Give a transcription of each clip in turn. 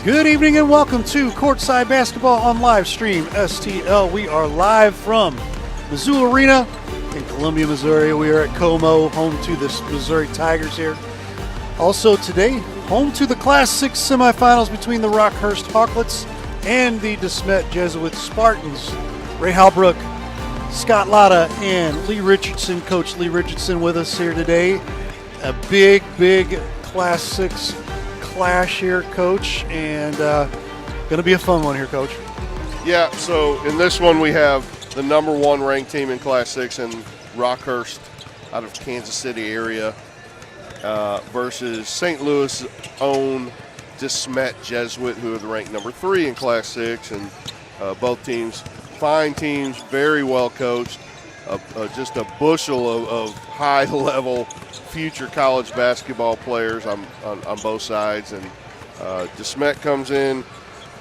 Good evening and welcome to Courtside Basketball on live stream STL. We are live from Mizzou Arena in Columbia, Missouri. We are at Como, home to the Missouri Tigers here. Also today, home to the Class 6 semifinals between the Rockhurst Hawklets and the DeSmet Spartans. Ray Halbrook, Scott Latta, and Lee Richardson, Coach Lee Richardson with us here today. A big Class 6 clash here, Coach, and going to be a fun one here, Coach. Yeah, so in this one we have the number one ranked team in Class 6 in Rockhurst out of Kansas City area versus St. Louis' own DeSmet Jesuit, who are the ranked number 3 in Class 6, and both teams, fine teams, very well coached, just a bushel of high-level future college basketball players on both sides. And DeSmet comes in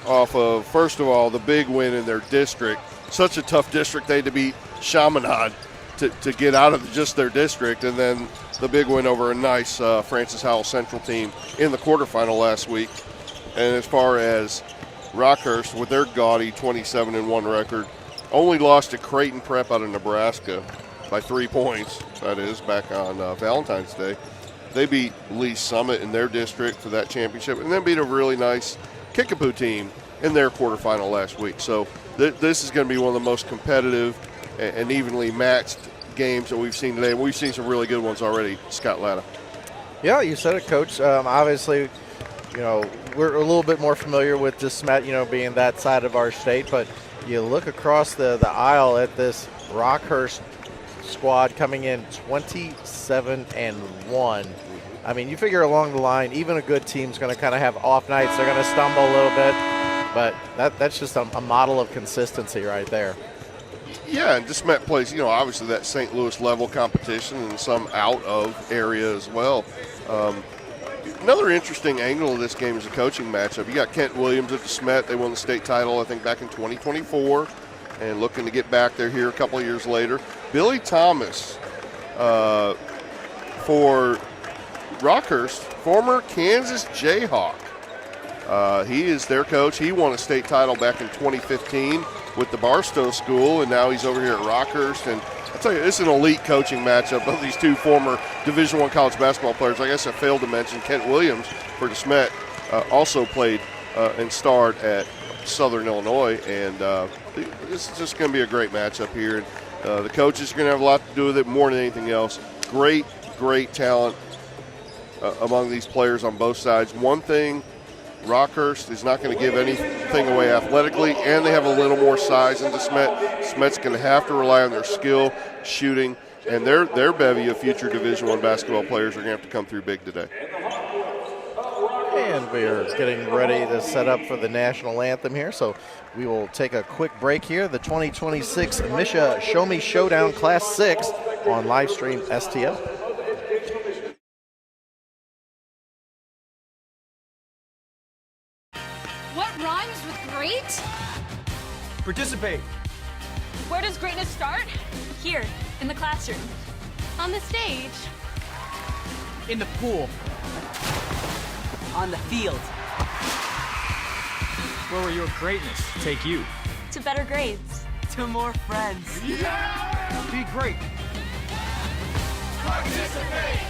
off of, first of all, the big win in their district. Such a tough district. They had to beat Chaminade to get out of just their district, and then the big win over a nice Francis Howell Central team in the quarterfinal last week. And as far as Rockhurst, with their gaudy 27-1 record, only lost to Creighton Prep out of Nebraska by 3 points, that is, back on Valentine's Day. They beat Lee Summit in their district for that championship, and then beat a really nice Kickapoo team in their quarterfinal last week. So this is going to be one of the most competitive and evenly matched games that we've seen today. We've seen some really good ones already, Scott Latta. Yeah, you said it, Coach. Obviously, we're a little bit more familiar with DeSmet, being that side of our state, but you look across the aisle at this Rockhurst squad coming in 27-1. I mean, you figure along the line, even a good team's going to kind of have off nights. They're going to stumble a little bit, but that's just a model of consistency right there. Yeah, and DeSmet plays, obviously that St. Louis level competition and some out of area as well. Another interesting angle of this game is a coaching matchup. You got Kent Williams at DeSmet. They won the state title, I think, back in 2024, and looking to get back there here a couple of years later. Billy Thomas for Rockhurst, former Kansas Jayhawk. He is their coach. He won a state title back in 2015 with the Barstow School, and now he's over here at Rockhurst. And I'll tell you, it's an elite coaching matchup of these two former Division I college basketball players. I guess I failed to mention Kent Williams for DeSmet also played and starred at Southern Illinois, and this is just going to be a great matchup here. And the coaches are going to have a lot to do with it more than anything else. Great talent among these players on both sides. One thing, Rockhurst is not going to give anything away athletically, and they have a little more size than DeSmet. DeSmet's going to have to rely on their skill, shooting, and their bevy of future Division I basketball players are going to have to come through big today. And we are getting ready to set up for the national anthem here, so we will take a quick break here. The 2026 Misha Show Me Showdown Class 6 on live stream STL. What rhymes with great? Participate. Where does greatness start? Here, in the classroom. On the stage. In the pool. On the field. Where will your greatness take you? To better grades. To more friends. Yeah! Be great. Participate!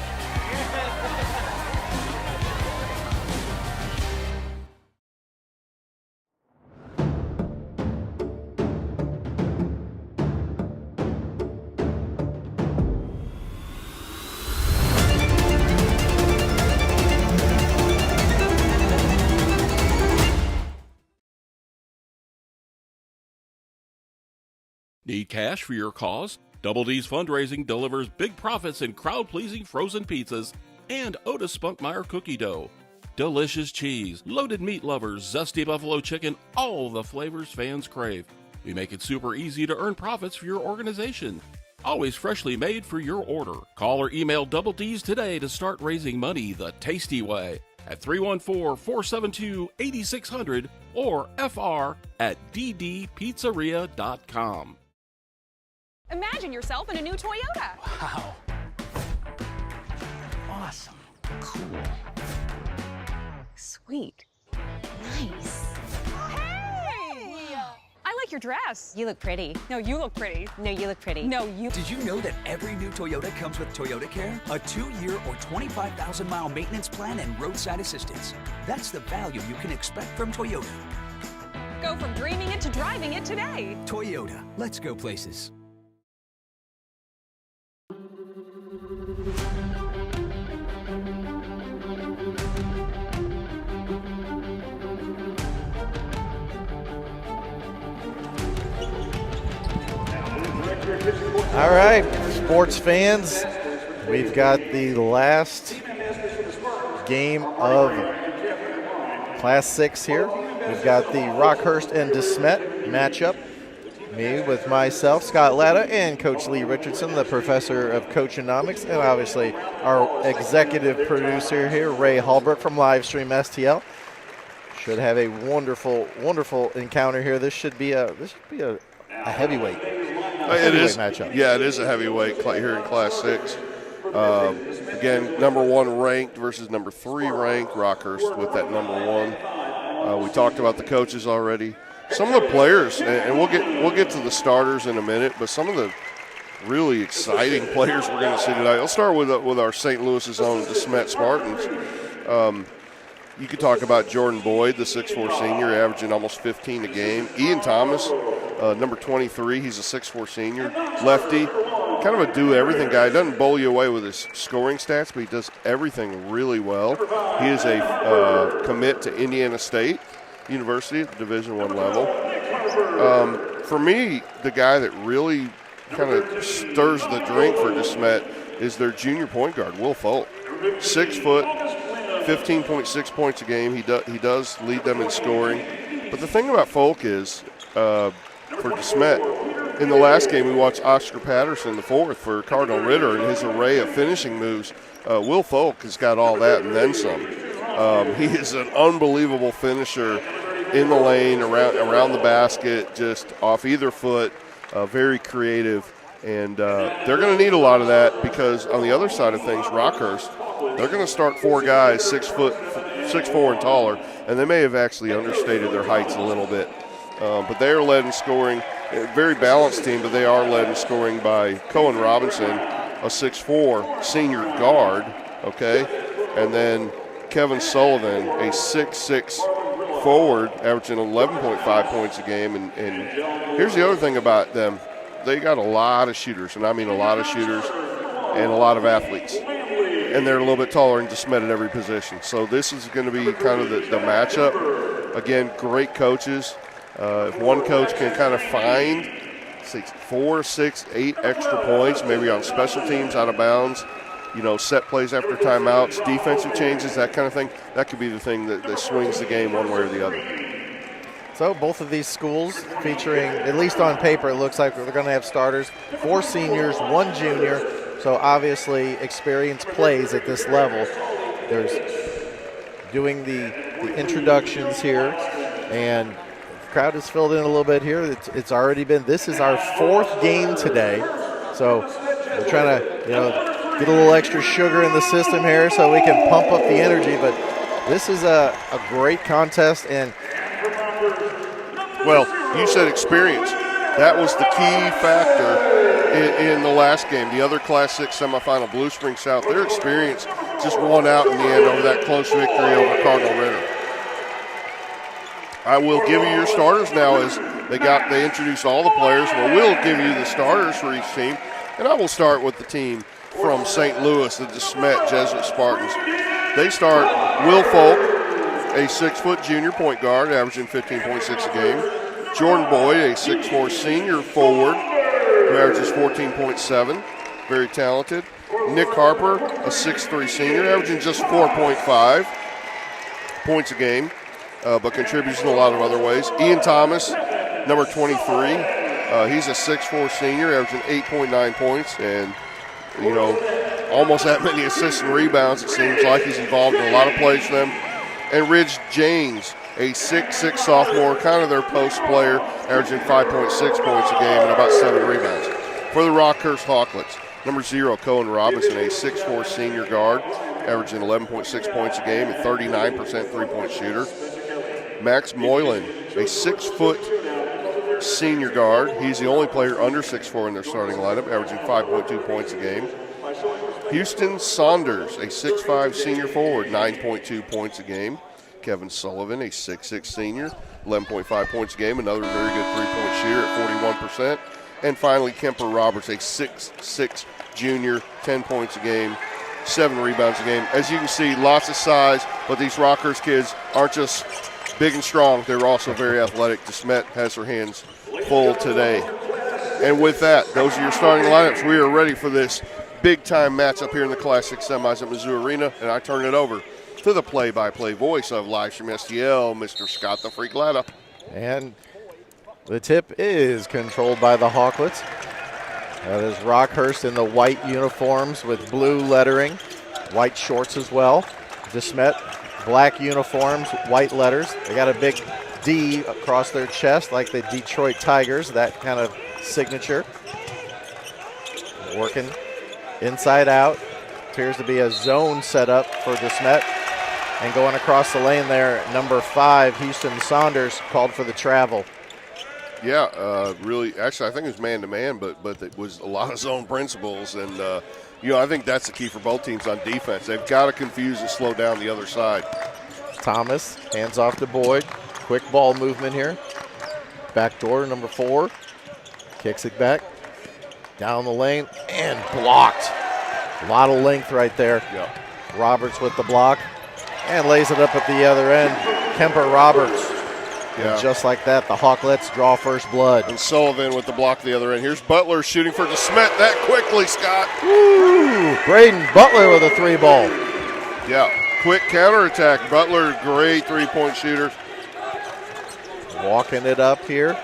Need cash for your cause? Double D's Fundraising delivers big profits in crowd-pleasing frozen pizzas and Otis Spunkmeyer cookie dough. Delicious cheese, loaded meat lovers, zesty buffalo chicken, all the flavors fans crave. We make it super easy to earn profits for your organization. Always freshly made for your order. Call or email Double D's today to start raising money the tasty way at 314-472-8600 or fr@ddpizzeria.com. Imagine yourself in a new Toyota. Wow. Awesome. Cool. Sweet. Nice. Hey! I like your dress. You look pretty. No, you look pretty. No, you look pretty. No, you. Did you know that every new Toyota comes with Toyota Care? A 2-year or 25,000-mile maintenance plan and roadside assistance. That's the value you can expect from Toyota. Go from dreaming it to driving it today. Toyota, let's go places. All right, sports fans, we've got the last game of Class 6 here. We've got the Rockhurst and DeSmet matchup. Me with myself, Scott Latta, and Coach Lee Richardson, the professor of coachonomics, and obviously our executive producer here, Ray Halbert from Livestream STL. Should have a wonderful, wonderful encounter here. This should be a heavyweight. It is matchup. Yeah, it is a heavyweight here in Class 6. Again, number 1 ranked versus number 3 ranked, Rockhurst with that number 1. We talked about the coaches already. Some of the players, and we'll get to the starters in a minute, but some of the really exciting players we're going to see tonight. I'll start with our St. Louis's own DeSmet Spartans. You could talk about Jordan Boyd, the 6'4 senior, averaging almost 15 a game. Ian Thomas, number 23, he's a 6'4 senior, lefty, kind of a do-everything guy. He doesn't bowl you away with his scoring stats, but he does everything really well. He is a commit to Indiana State University at the Division I level. For me, the guy that really kind of stirs the drink for DeSmet is their junior point guard, Will Folk. 6 foot, 15.6 points a game. He does lead them in scoring. But the thing about Folk is, for DeSmet, in the last game we watched Oscar Patterson, the 4th, for Cardinal Ritter, and his array of finishing moves. Will Folk has got all that and then some. He is an unbelievable finisher in the lane, around the basket, just off either foot, very creative. And they're going to need a lot of that because on the other side of things, Rockhurst, they're going to start 4 guys 6'4" and taller, and they may have actually understated their heights a little bit. But they are led in scoring, a very balanced team, but they are led in scoring by Cohen Robinson, a 6'4" senior guard, okay? And then Kevin Sullivan, a 6'6" forward, averaging 11.5 points a game. And here's the other thing about them. They got a lot of shooters, and I mean a lot of shooters, and a lot of athletes. And they're a little bit taller and DeSmet at every position. So this is going to be kind of the matchup. Again, great coaches. If one coach can kind of find 4, 6, 8 extra points, maybe on special teams, out of bounds, set plays after timeouts, defensive changes, that kind of thing, that could be the thing that swings the game one way or the other. So both of these schools featuring, at least on paper, it looks like they're going to have starters, 4 seniors, 1 junior. So obviously experience plays at this level. There's doing the introductions here, and the crowd is filled in a little bit here. It's already been, this is our 4th game today. So we're trying to, get a little extra sugar in the system here so we can pump up the energy. But this is a great contest. And well, you said experience. That was the key factor in the last game. The other Class 6 semifinal, Blue Spring South, their experience just won out in the end over that close victory over Cardinal Ritter. I will give you your starters now as they introduced all the players. Well, we'll give you the starters for each team. And I will start with the team from St. Louis, the DeSmet Jesuit Spartans. They start Will Folk, a 6-foot junior point guard, averaging 15.6 a game. Jordan Boyd, a 6'4 senior forward, who averages 14.7, very talented. Nick Harper, a 6'3 senior, averaging just 4.5 points a game, but contributes in a lot of other ways. Ian Thomas, number 23, he's a 6'4 senior, averaging 8.9 points, and almost that many assists and rebounds. It seems like he's involved in a lot of plays for them. And Ridge James, a 6'6 sophomore, kind of their post player, averaging 5.6 points a game and about 7 rebounds. For the Rockhurst Hawklets, number 0, Cohen Robinson, a 6'4 senior guard, averaging 11.6 points a game and 39% three-point shooter. Max Moylan, a 6-foot senior guard. He's the only player under 6'4" in their starting lineup, averaging 5.2 points a game. Houston Saunders, a 6'5" senior forward, 9.2 points a game. Kevin Sullivan, a 6'6" senior, 11.5 points a game, another very good three-point shooter at 41%. And finally, Kemper Roberts, a 6'6" junior, 10 points a game, 7 rebounds a game. As you can see, lots of size, but these Rockhurst kids aren't just big and strong. They're also very athletic. DeSmet has her hands full today. And with that, those are your starting lineups. We are ready for this big-time matchup here in the Class 6 semis at Mizzou Arena, and I turn it over to the play-by-play voice of Livestream STL, Mr. Scott the Freak Latta. And the tip is controlled by the Hawklets. That is Rockhurst in the white uniforms with blue lettering, white shorts as well. DeSmet, black uniforms, white letters. They got a big D across their chest like the Detroit Tigers, that kind of signature. Working inside out. Appears to be a zone setup for DeSmet. And going across the lane there, number 5, Houston Saunders, called for the travel. Yeah, really. Actually, I think it was man-to-man, but it was a lot of zone principles. And, I think that's the key for both teams on defense. They've got to confuse and slow down the other side. Thomas, hands off to Boyd. Quick ball movement here. Backdoor, number 4. Kicks it back. Down the lane and blocked. A lot of length right there. Yeah. Roberts with the block and lays it up at the other end. Kemper Roberts. Yeah. And just like that, the Hawklets draw first blood. And Sullivan with the block at the other end. Here's Butler shooting for DeSmet that quickly, Scott. Woo! Braden Butler with a 3-ball. Yeah, quick counterattack. Butler, great three-point shooter. Walking it up here.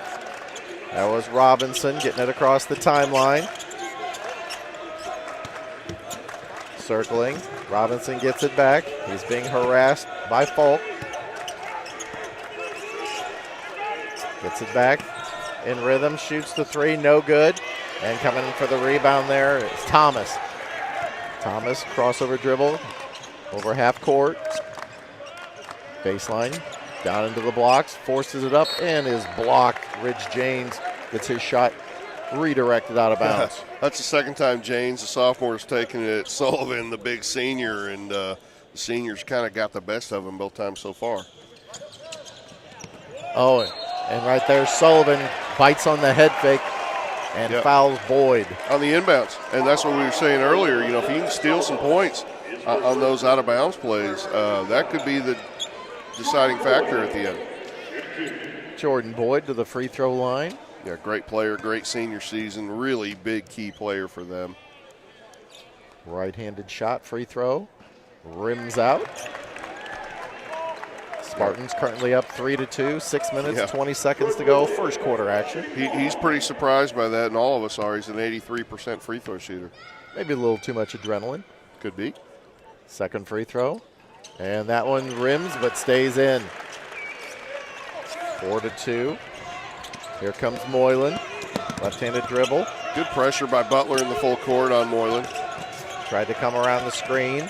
That was Robinson getting it across the timeline. Circling. Robinson gets it back. He's being harassed by Falk. Gets it back in rhythm, shoots the 3, no good. And coming in for the rebound there is Thomas. Thomas, crossover dribble, over half court. Baseline, down into the blocks, forces it up and is blocked. Ridge James gets his shot redirected out of bounds. That's the second time James, the sophomore, has taken it. Sullivan, the big senior, and the seniors kind of got the best of him both times so far. Oh, and right there, Sullivan bites on the head fake and fouls Boyd. On the inbounds, and that's what we were saying earlier. If you can steal some points on those out-of-bounds plays, that could be the deciding factor at the end. Jordan Boyd to the free throw line. Yeah, great player, great senior season, really big key player for them. Right-handed shot, free throw, rims out. Spartans currently up 3-2, 6 minutes, 20 seconds to go, first quarter action. He's pretty surprised by that, and all of us are. He's an 83% free throw shooter. Maybe a little too much adrenaline. Could be. Second free throw, and that one rims but stays in. 4-2. Here comes Moylan, left-handed dribble. Good pressure by Butler in the full court on Moylan. Tried to come around the screen.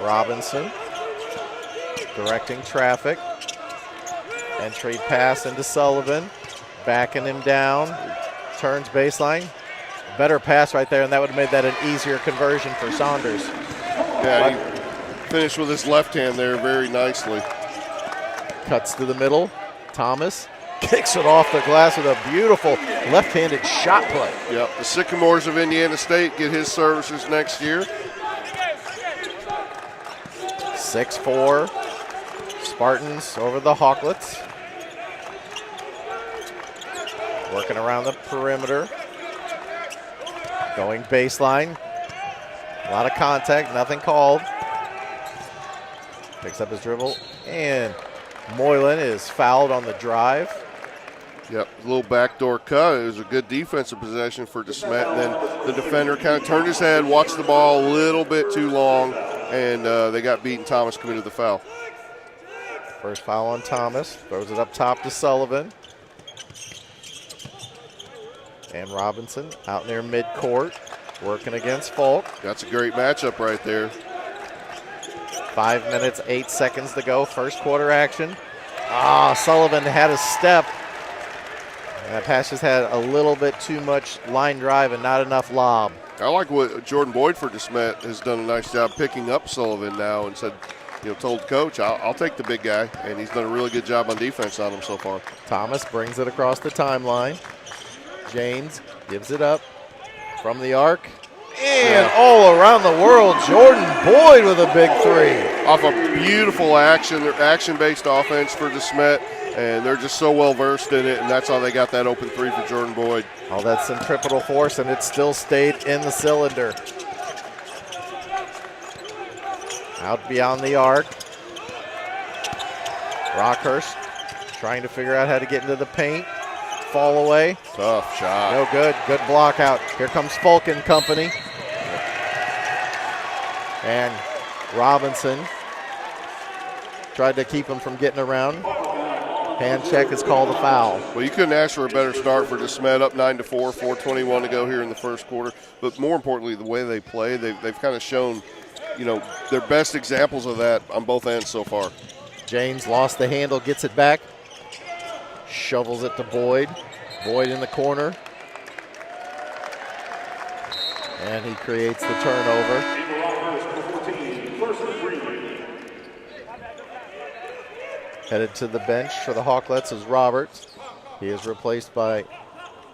Robinson directing traffic. Entry pass into Sullivan. Backing him down. Turns baseline. Better pass right there, and that would have made that an easier conversion for Saunders. Yeah, he finished with his left hand there very nicely. Cuts to the middle. Thomas kicks it off the glass with a beautiful left-handed shot play. Yep, the Sycamores of Indiana State get his services next year. 6-4. Spartans over the Hawklets. Working around the perimeter. Going baseline. A lot of contact, nothing called. Picks up his dribble, and Moylan is fouled on the drive. Yep, a little backdoor cut. It was a good defensive possession for DeSmet, and then the defender kind of turned his head, watched the ball a little bit too long, and they got beaten. Thomas committed the foul. First foul on Thomas. Throws it up top to Sullivan. And Robinson out near midcourt, working against Falk. That's a great matchup right there. 5 minutes, 8 seconds to go. First quarter action. Sullivan had a step. And that pass just had a little bit too much line drive and not enough lob. I like what Jordan Boyd for DeSmet has done a nice job picking up Sullivan now and said, told coach, I'll take the big guy, and he's done a really good job on defense on him so far. Thomas brings it across the timeline. James gives it up from the arc. And all around the world, Jordan Boyd with a big three. Off a beautiful action-based offense for DeSmet, and they're just so well-versed in it, and that's how they got that open three for Jordan Boyd. All that centripetal force, and it still stayed in the cylinder. Out beyond the arc. Rockhurst trying to figure out how to get into the paint. Fall away. Tough shot. No good. Good block out. Here comes Folk and company. And Robinson tried to keep him from getting around. Hand check is called a foul. Well, you couldn't ask for a better start for DeSmet, up 9-4, 4:21 to go here in the first quarter. But more importantly, the way they play, they've kind of shown, their best examples of that on both ends so far. James lost the handle, gets it back. Shovels it to Boyd. Boyd in the corner. And he creates the turnover. Headed to the bench for the Hawklets is Roberts. He is replaced by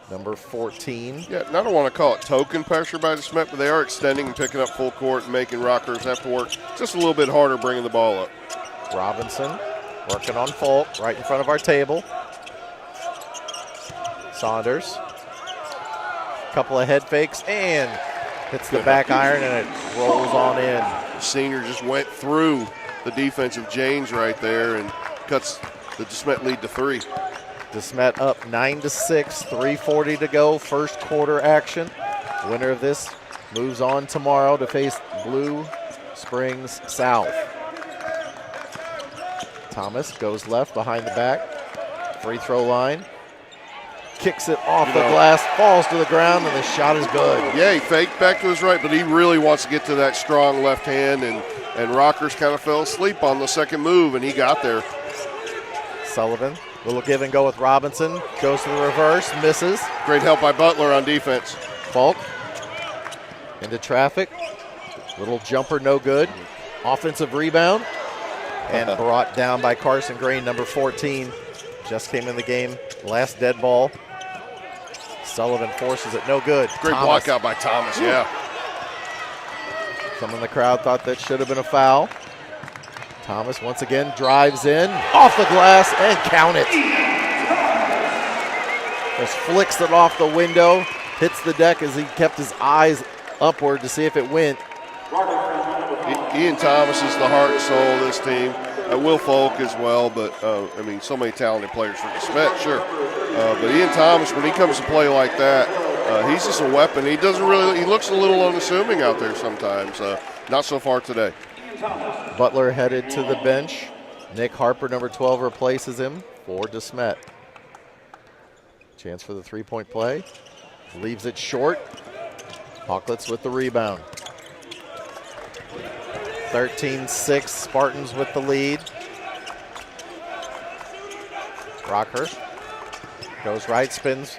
number 14. Yeah, and I don't want to call it token pressure by DeSmet, but they are extending and picking up full court and making Rockhurst have to work just a little bit harder bringing the ball up. Robinson working on Folk right in front of our table. Saunders. Couple of head fakes and hits the back iron and it rolls on in. The senior just went through the defense of James right there and cuts the DeSmet lead to 3. DeSmet up 9-6, 3:40 to go, first quarter action. Winner of this moves on tomorrow to face Blue Springs South. Thomas goes left behind the back, free throw line. Kicks it off the glass, falls to the ground, and the shot is good. Yeah, he faked back to his right, but he really wants to get to that strong left hand, and Rockers kind of fell asleep on the second move, and he got there. Sullivan, little give and go with Robinson, goes to the reverse, misses. Great help by Butler on defense. Falk into traffic, little jumper, no good. Offensive rebound, and brought down by Carson Green, number 14. Just came in the game, last dead ball. Sullivan forces it, no good. Great block out by Thomas, yeah. Some in the crowd thought that should have been a foul. Thomas once again drives in, off the glass, and count it. Just flicks it off the window, hits the deck as he kept his eyes upward to see if it went. Ian Thomas is the heart and soul of this team. Will Folk as well, but so many talented players for DeSmet, sure. But Ian Thomas, when he comes to play like that, he's just a weapon. He looks a little unassuming out there sometimes. Not so far today. Butler headed to the bench. Nick Harper, number 12, replaces him for DeSmet. Chance for the three-point play. Leaves it short. Hawklets with the rebound. 13-6, Spartans with the lead. Rockhurst goes right, spins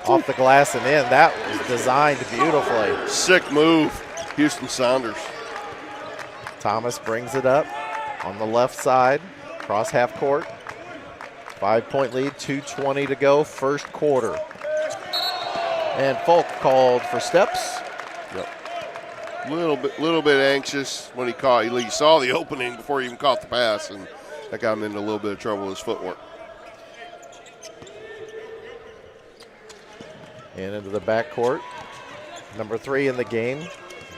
off the glass and in. That was designed beautifully. Sick move, Houston Saunders. Thomas brings it up on the left side, cross half court. 5-point lead, 2:20 to go, first quarter. And Folk called for steps. Yep. Little bit anxious when he saw the opening before he even caught the pass, and that got him into a little bit of trouble with his footwork. And into the backcourt. Number 3 in the game,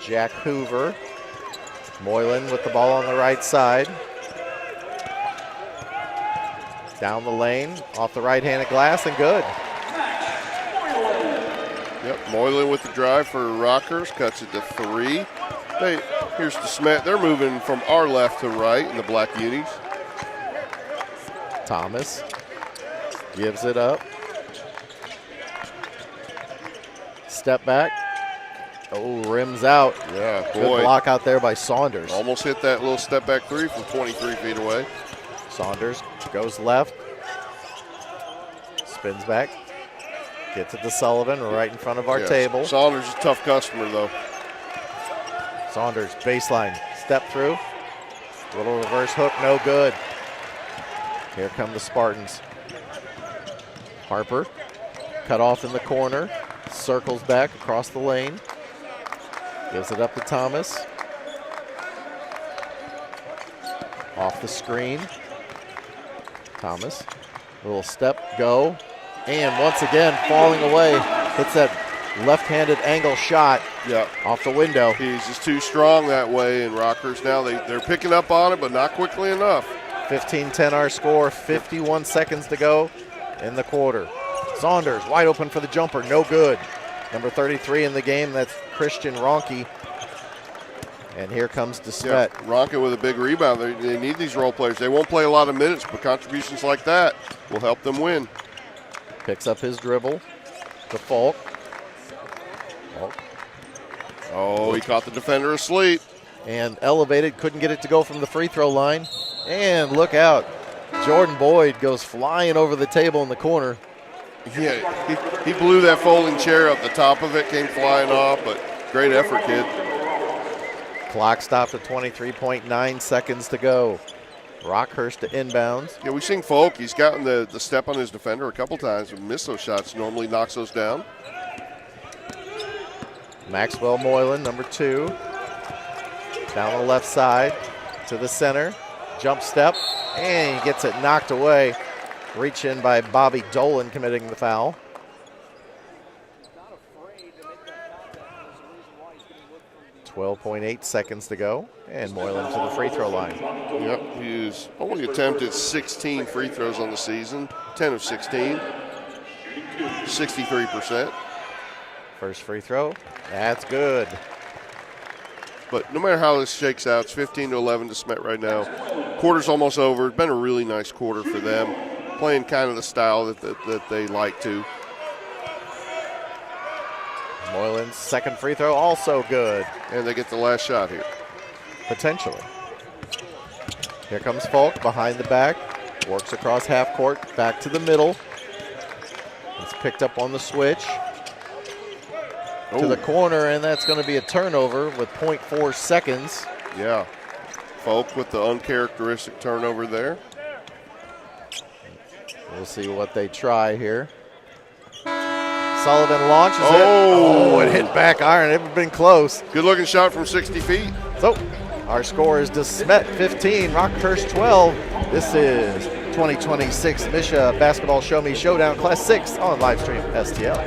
Jack Hoover. Moylan with the ball on the right side. Down the lane, off the right-handed glass, and good. Yep, Moylan with the drive for Rockhurst, cuts it to 3. Here's DeSmet. They're moving from our left to right in the black unis. Thomas gives it up. Step back. Oh, rims out. Yeah, boy. Good block out there by Saunders. Almost hit that little step back 3 from 23 feet away. Saunders goes left, spins back, gets it to Sullivan right in front of our table. Saunders is a tough customer, though. Saunders, baseline, step through. Little reverse hook, no good. Here come the Spartans. Harper, cut off in the corner, circles back across the lane. Gives it up to Thomas. Off the screen. Thomas, little step, go. And once again, falling away. Hits that left-handed angle shot off the window. He's just too strong that way, and Rockhurst now, they're picking up on it, but not quickly enough. 15-10 our score, 51 seconds to go in the quarter. Saunders wide open for the jumper, no good. Number 33 in the game, that's Christian Ronke. And here comes DeSmet. Yeah, Ronke with a big rebound. They need these role players. They won't play a lot of minutes, but contributions like that will help them win. Picks up his dribble to Falk. Oh, he caught the defender asleep. And elevated, couldn't get it to go from the free throw line. And look out, Jordan Boyd goes flying over the table in the corner. Yeah, he blew that folding chair up. The top of it came flying off, but great effort, kid. Clock stopped at 23.9 seconds to go. Rockhurst to inbounds. Yeah, we've seen Folk. He's gotten the step on his defender a couple times and missed those shots. Normally knocks those down. Maxwell Moylan, number 2. Down the left side to the center. Jump step, and he gets it knocked away. Reach in by Bobby Dolan committing the foul. .8 seconds to go, and Moylan to the free throw line. Yep, he's only attempted 16 free throws on the season, 10 of 16, 63%. First free throw, that's good. But no matter how this shakes out, it's 15-11 to DeSmet right now. Quarter's almost over. It's been a really nice quarter for them, playing kind of the style that they like to. Moylan's second free throw also good. And they get the last shot here. Potentially. Here comes Falk behind the back. Works across half court, back to the middle. It's picked up on the switch. To the corner, and that's going to be a turnover with .4 seconds. Yeah. Falk with the uncharacteristic turnover there. We'll see what they try here. Sullivan launches it. Oh, it hit back iron. It would have been close. Good looking shot from 60 feet. So our score is DeSmet 15, Rockhurst 12. This is 2026 Misha Basketball Show Me Showdown Class 6 on Livestream STL.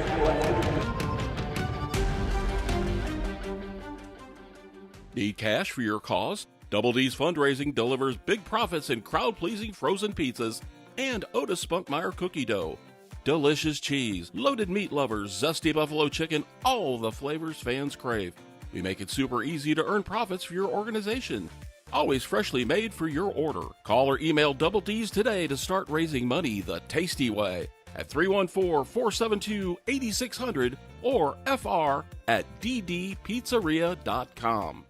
Need cash for your cause? Double D's Fundraising delivers big profits in crowd-pleasing frozen pizzas and Otis Spunkmeyer cookie dough. Delicious cheese, loaded meat lovers, zesty buffalo chicken, all the flavors fans crave. We make it super easy to earn profits for your organization. Always freshly made for your order. Call or email Double D's today to start raising money the tasty way at 314-472-8600 or fr@ddpizzeria.com.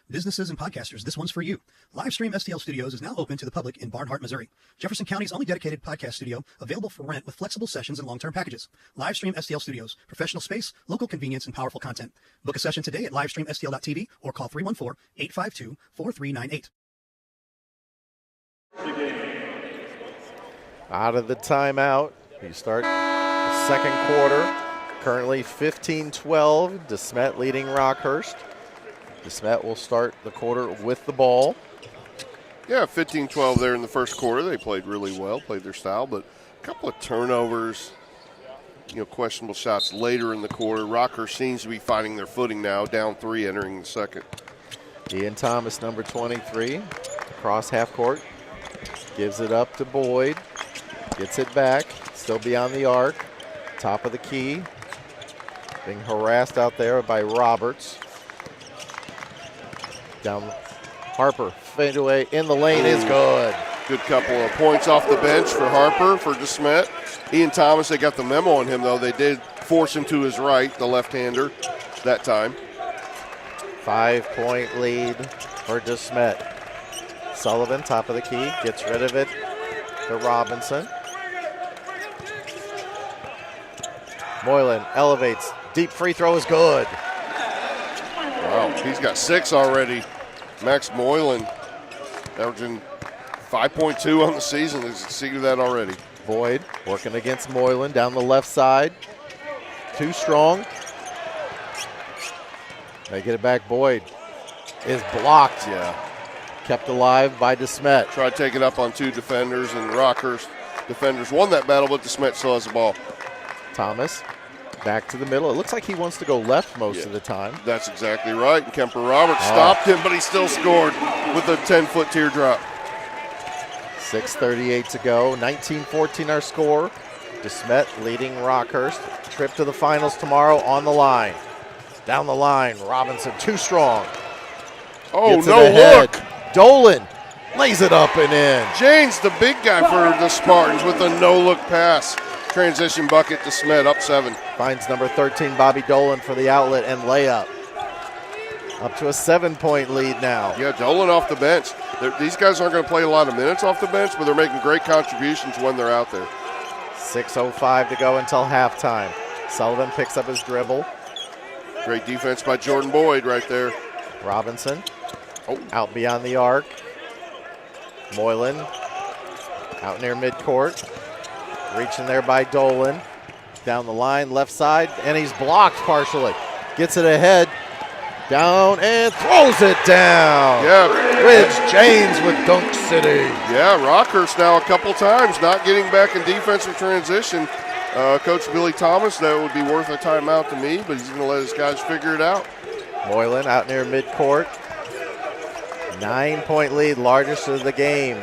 Businesses and podcasters, this one's for you. Livestream STL Studios is now open to the public in Barnhart, Missouri. Jefferson County's only dedicated podcast studio, available for rent with flexible sessions and long-term packages. Livestream STL Studios, professional space, local convenience, and powerful content. Book a session today at livestreamstl.tv or call 314-852-4398. Out of the timeout, we start the second quarter. Currently 15-12, DeSmet leading Rockhurst. DeSmet will start the quarter with the ball. Yeah, 15-12 there in the first quarter. They played really well, played their style, but a couple of turnovers, questionable shots later in the quarter. Rockhurst seems to be finding their footing now, down 3 entering the second. Ian Thomas, number 23, across half court, gives it up to Boyd, gets it back, still beyond the arc, top of the key, being harassed out there by Roberts. Down Harper, fade away in the lane is good. Good couple of points off the bench for Harper for DeSmet. Ian Thomas, they got the memo on him though. They did force him to his right, the left-hander, that time. 5-point lead for DeSmet. Sullivan, top of the key, gets rid of it to Robinson. Moylan elevates. Deep free throw is good. Wow, he's got 6 already. Max Moylan averaging 5.2 on the season. He's exceeded that already. Boyd working against Moylan down the left side. Too strong. They get it back. Boyd is blocked. Yeah. Kept alive by DeSmet. Tried to take it up on 2 defenders, and Rockhurst defenders won that battle, but DeSmet still has the ball. Thomas back to the middle. It looks like he wants to go left most of the time. That's exactly right. And Kemper Roberts stopped him, but he still scored with a 10-foot teardrop. 6:38 to go. 19-14 our score. DeSmet leading Rockhurst. Trip to the finals tomorrow on the line. Down the line, Robinson too strong. Oh, Gets no it ahead. look. Dolan lays it up and in. Jane's the big guy for the Spartans with a no-look pass. Transition bucket to Smet, up 7. Finds number 13, Bobby Dolan, for the outlet and layup. Up to a 7-point lead now. Yeah, Dolan off the bench. These guys aren't going to play a lot of minutes off the bench, but they're making great contributions when they're out there. 6:05 to go until halftime. Sullivan picks up his dribble. Great defense by Jordan Boyd right there. Robinson out beyond the arc. Moylan out near midcourt. Reaching there by Dolan. Down the line, left side, and he's blocked partially. Gets it ahead. Down and throws it down. Yeah. Ridge James with Dunk City. Yeah, Rockhurst now a couple times not getting back in defensive transition. Coach Billy Thomas, that would be worth a timeout to me, but he's going to let his guys figure it out. Moylan out near midcourt. 9-point lead, largest of the game.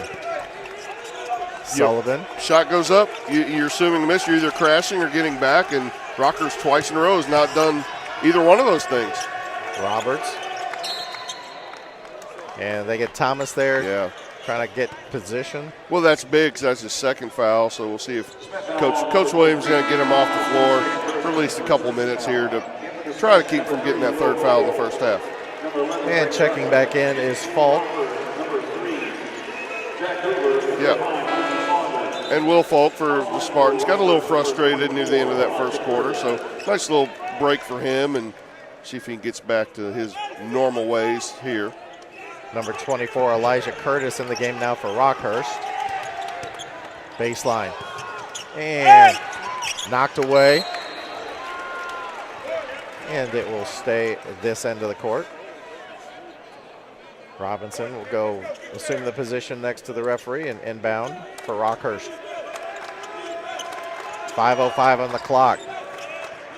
Sullivan. Yep. Shot goes up. You're assuming to miss. You're either crashing or getting back, and Rockhurst twice in a row has not done either one of those things. Roberts. And they get Thomas there. Yeah. Trying to get position. Well, that's big because that's his second foul, so we'll see if Coach Williams is going to get him off the floor for at least a couple minutes here to try to keep from getting that third foul in the first half. And checking back in is Falk. Yeah. And Will Falk for the Spartans got a little frustrated near the end of that first quarter, so nice little break for him and see if he gets back to his normal ways here. Number 24, Elijah Curtis, in the game now for Rockhurst. Baseline. And knocked away. And it will stay this end of the court. Robinson will go assume the position next to the referee and inbound for Rockhurst. 5:05 on the clock.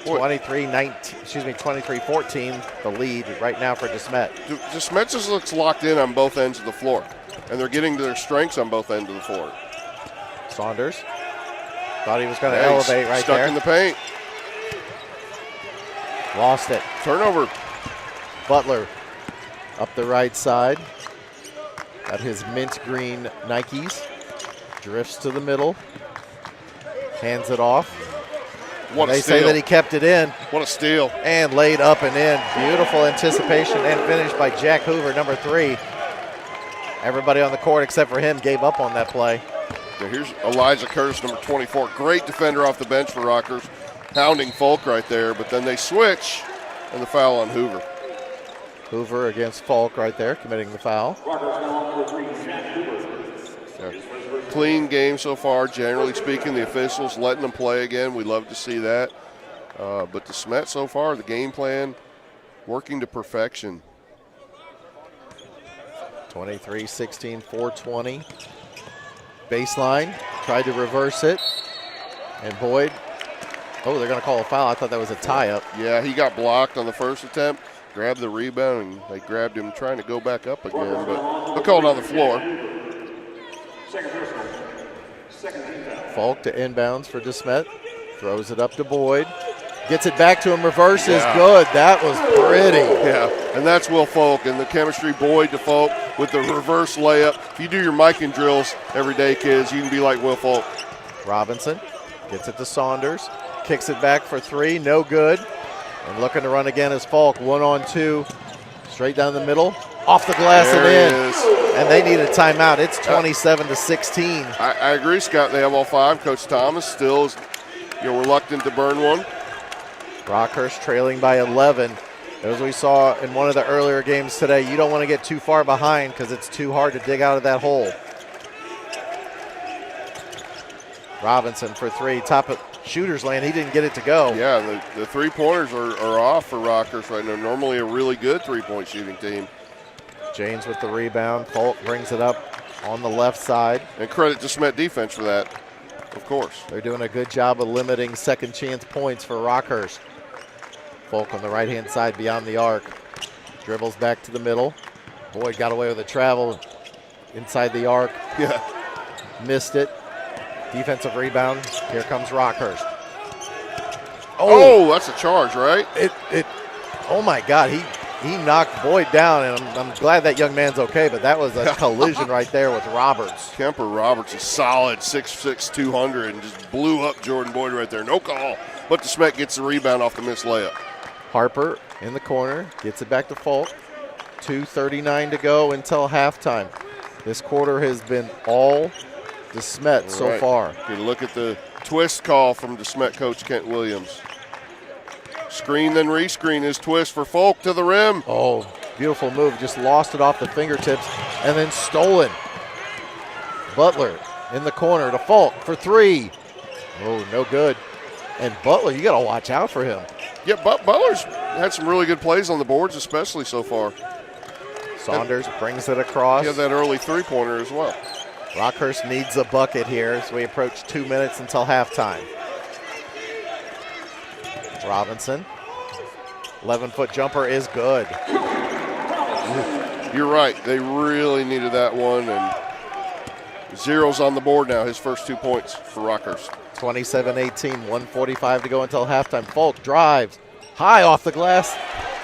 23-14, the lead right now for DeSmet. DeSmet just looks locked in on both ends of the floor, and they're getting to their strengths on both ends of the floor. Saunders thought he was going to elevate right stuck there. In the paint. Lost it. Turnover. Butler up the right side. Got his mint green Nikes. Drifts to the middle. Hands it off. They say that he kept it in. What a steal. And laid up and in. Beautiful anticipation and finish by Jack Hoover, number 3. Everybody on the court except for him gave up on that play. Yeah, here's Elijah Curtis, number 24. Great defender off the bench for Rockhurst. Pounding Falk right there, but then they switch and the foul on Hoover. Hoover against Falk right there, committing the foul. Yeah. Clean game so far, generally speaking. The officials letting them play again. We love to see that. But DeSmet so far, the game plan working to perfection. 23-16, 4:20. Baseline, tried to reverse it. And Boyd, they're going to call a foul. I thought that was a tie-up. Yeah, he got blocked on the first attempt, grabbed the rebound, and they grabbed him trying to go back up again. But they called on the floor. Falk to inbounds for DeSmet. Throws it up to Boyd. Gets it back to him. Reverse is good. That was pretty. Yeah, and that's Will Falk. And the chemistry, Boyd to Falk with the reverse layup. If you do your miking drills every day, kids, you can be like Will Falk. Robinson gets it to Saunders. Kicks it back for 3. No good. And looking to run again is Falk. 1-on-2. Straight down the middle. Off the glass and in. And they need a timeout. It's 27-16. I agree, Scott. They have all 5. Coach Thomas still is reluctant to burn one. Rockhurst trailing by 11. As we saw in one of the earlier games today, you don't want to get too far behind because it's too hard to dig out of that hole. Robinson for 3, top of shooter's lane. He didn't get it to go. Yeah, the three-pointers are off for Rockhurst right now. Normally a really good three-point shooting team. James with the rebound. Polk brings it up on the left side. And credit to DeSmet defense for that, of course. They're doing a good job of limiting second chance points for Rockhurst. Folk on the right-hand side beyond the arc. Dribbles back to the middle. Boyd got away with a travel inside the arc. Yeah. Missed it. Defensive rebound. Here comes Rockhurst. Oh, that's a charge, right? Oh my God, he knocked Boyd down, and I'm glad that young man's okay, but that was a collision right there with Roberts. Kemper Roberts is solid, 6'6", 200, and just blew up Jordan Boyd right there. No call, but DeSmet gets the rebound off the missed layup. Harper in the corner, gets it back to Folk. 2:39 to go until halftime. This quarter has been all DeSmet so far. You look at the twist call from DeSmet coach Kent Williams. Screen then rescreen is twist for Folk to the rim. Oh, beautiful move. Just lost it off the fingertips and then stolen. Butler in the corner to Folk for 3. Oh, no good. And Butler, you got to watch out for him. Yeah, Butler's had some really good plays on the boards, especially so far. Saunders brings it across. He had that early three-pointer as well. Rockhurst needs a bucket here as we approach 2 minutes until halftime. Robinson, 11-foot jumper is good. You're right. They really needed that one, and zero's on the board now. His first 2 points for Rockhurst. 27-18, 1:45 to go until halftime. Folk drives high off the glass,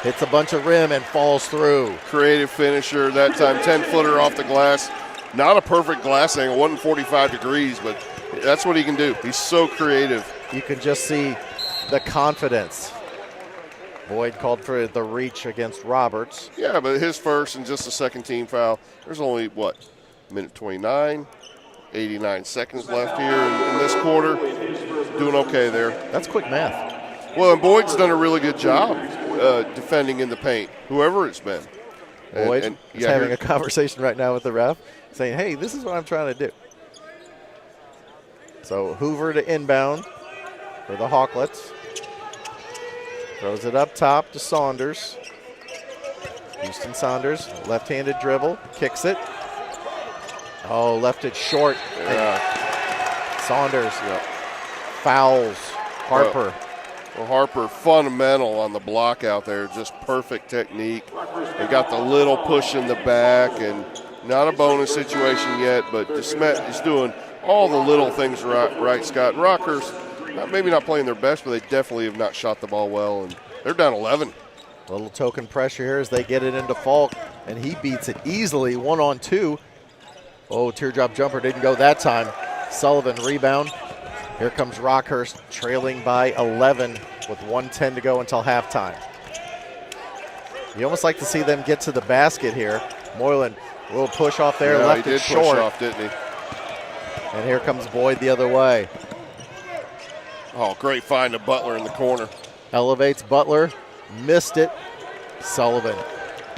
hits a bunch of rim and falls through. Creative finisher that time, 10-footer off the glass. Not a perfect glass angle, 145 degrees, but that's what he can do. He's so creative. You can just see the confidence. Boyd called for the reach against Roberts. Yeah, but his first and just a second team foul. There's only, minute 29, 89 seconds left here in this quarter. Doing okay there. That's quick math. Well, and Boyd's done a really good job defending in the paint, whoever it's been. Boyd is having a conversation right now with the ref, saying, hey, this is what I'm trying to do. So Hoover to inbound for the Hawklets. Throws it up top to Saunders. Houston Saunders, left-handed dribble, kicks it. Oh, left it short. Yeah. Saunders fouls Harper. Well, Harper, fundamental on the block out there, just perfect technique. They got the little push in the back, and not a bonus situation yet, but DeSmet is doing all the little things right, Scott. And Rockhurst, maybe not playing their best, but they definitely have not shot the ball well, and they're down 11. A little token pressure here as they get it into Falk, and he beats it easily, 1-on-2. Oh, teardrop jumper didn't go that time. Sullivan rebound. Here comes Rockhurst trailing by 11 with 1:10 to go until halftime. You almost like to see them get to the basket here. Moylan, a little push off there, left he did it short. push off, didn't he? And here comes Boyd the other way. Oh, great find of Butler in the corner. Elevates Butler, missed it. Sullivan,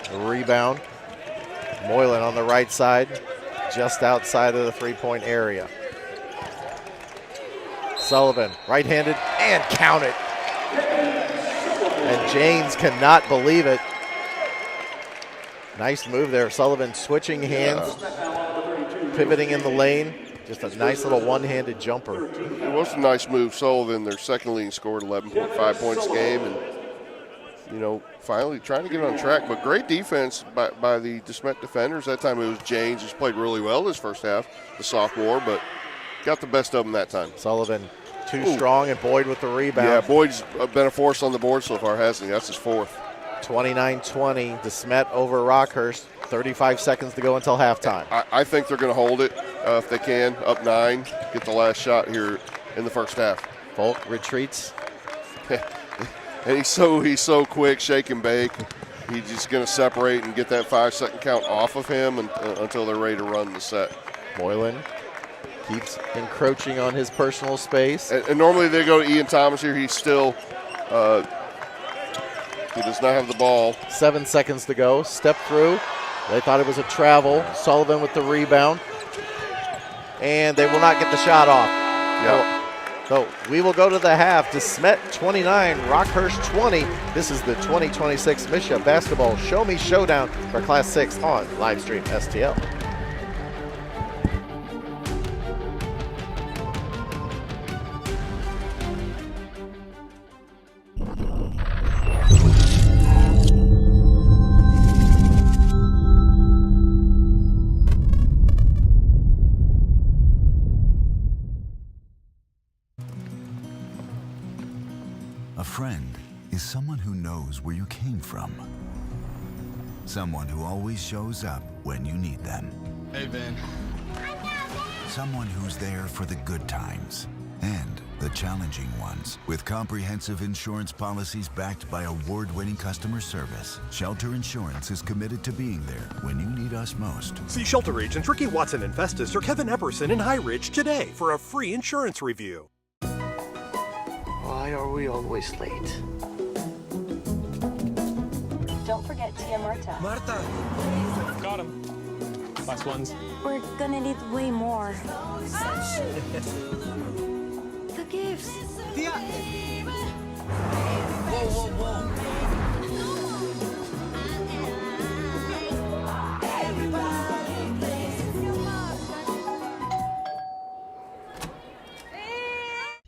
the rebound. Moylan on the right side, just outside of the three-point area. Sullivan, right-handed, and count it. And James cannot believe it. Nice move there. Sullivan switching hands, pivoting in the lane. Just a nice little one-handed jumper. It was a nice move. Sullivan, their second leading scorer, 11.5 points a game, and finally trying to get on track. But great defense by the DeSmet defenders. That time it was James, who's played really well this first half, the sophomore, but got the best of them that time. Sullivan too strong, and Boyd with the rebound. Yeah, Boyd's been a force on the board so far, hasn't he? That's his fourth. 29-20, DeSmet over Rockhurst. 35 seconds to go until halftime. I think they're going to hold it if they can, up 9, get the last shot here in the first half. Folk retreats. And he's so quick, shake and bake. He's just going to separate and get that 5-second count off of him until they're ready to run the set. Moylan keeps encroaching on his personal space. And normally they go to Ian Thomas here. He's still, he does not have the ball. 7 seconds to go. Step through. They thought it was a travel. Sullivan with the rebound. And they will not get the shot off. Yep. So we will go to the half. DeSmet 29, Rockhurst 20. This is the 2026 Misha Basketball Show Me Showdown for Class 6 on Livestream STL. A friend is someone who knows where you came from. Someone who always shows up when you need them. Hey, Ben. Someone who's there for the good times and the challenging ones. With comprehensive insurance policies backed by award-winning customer service, Shelter Insurance is committed to being there when you need us most. See Shelter agents Ricky Watson in Festus or Kevin Epperson in High Ridge today for a free insurance review. Why are we always late? Don't forget Tia Marta. Marta! Got him. Last ones. We're gonna need way more. The gifts. Tia! Whoa, whoa, whoa.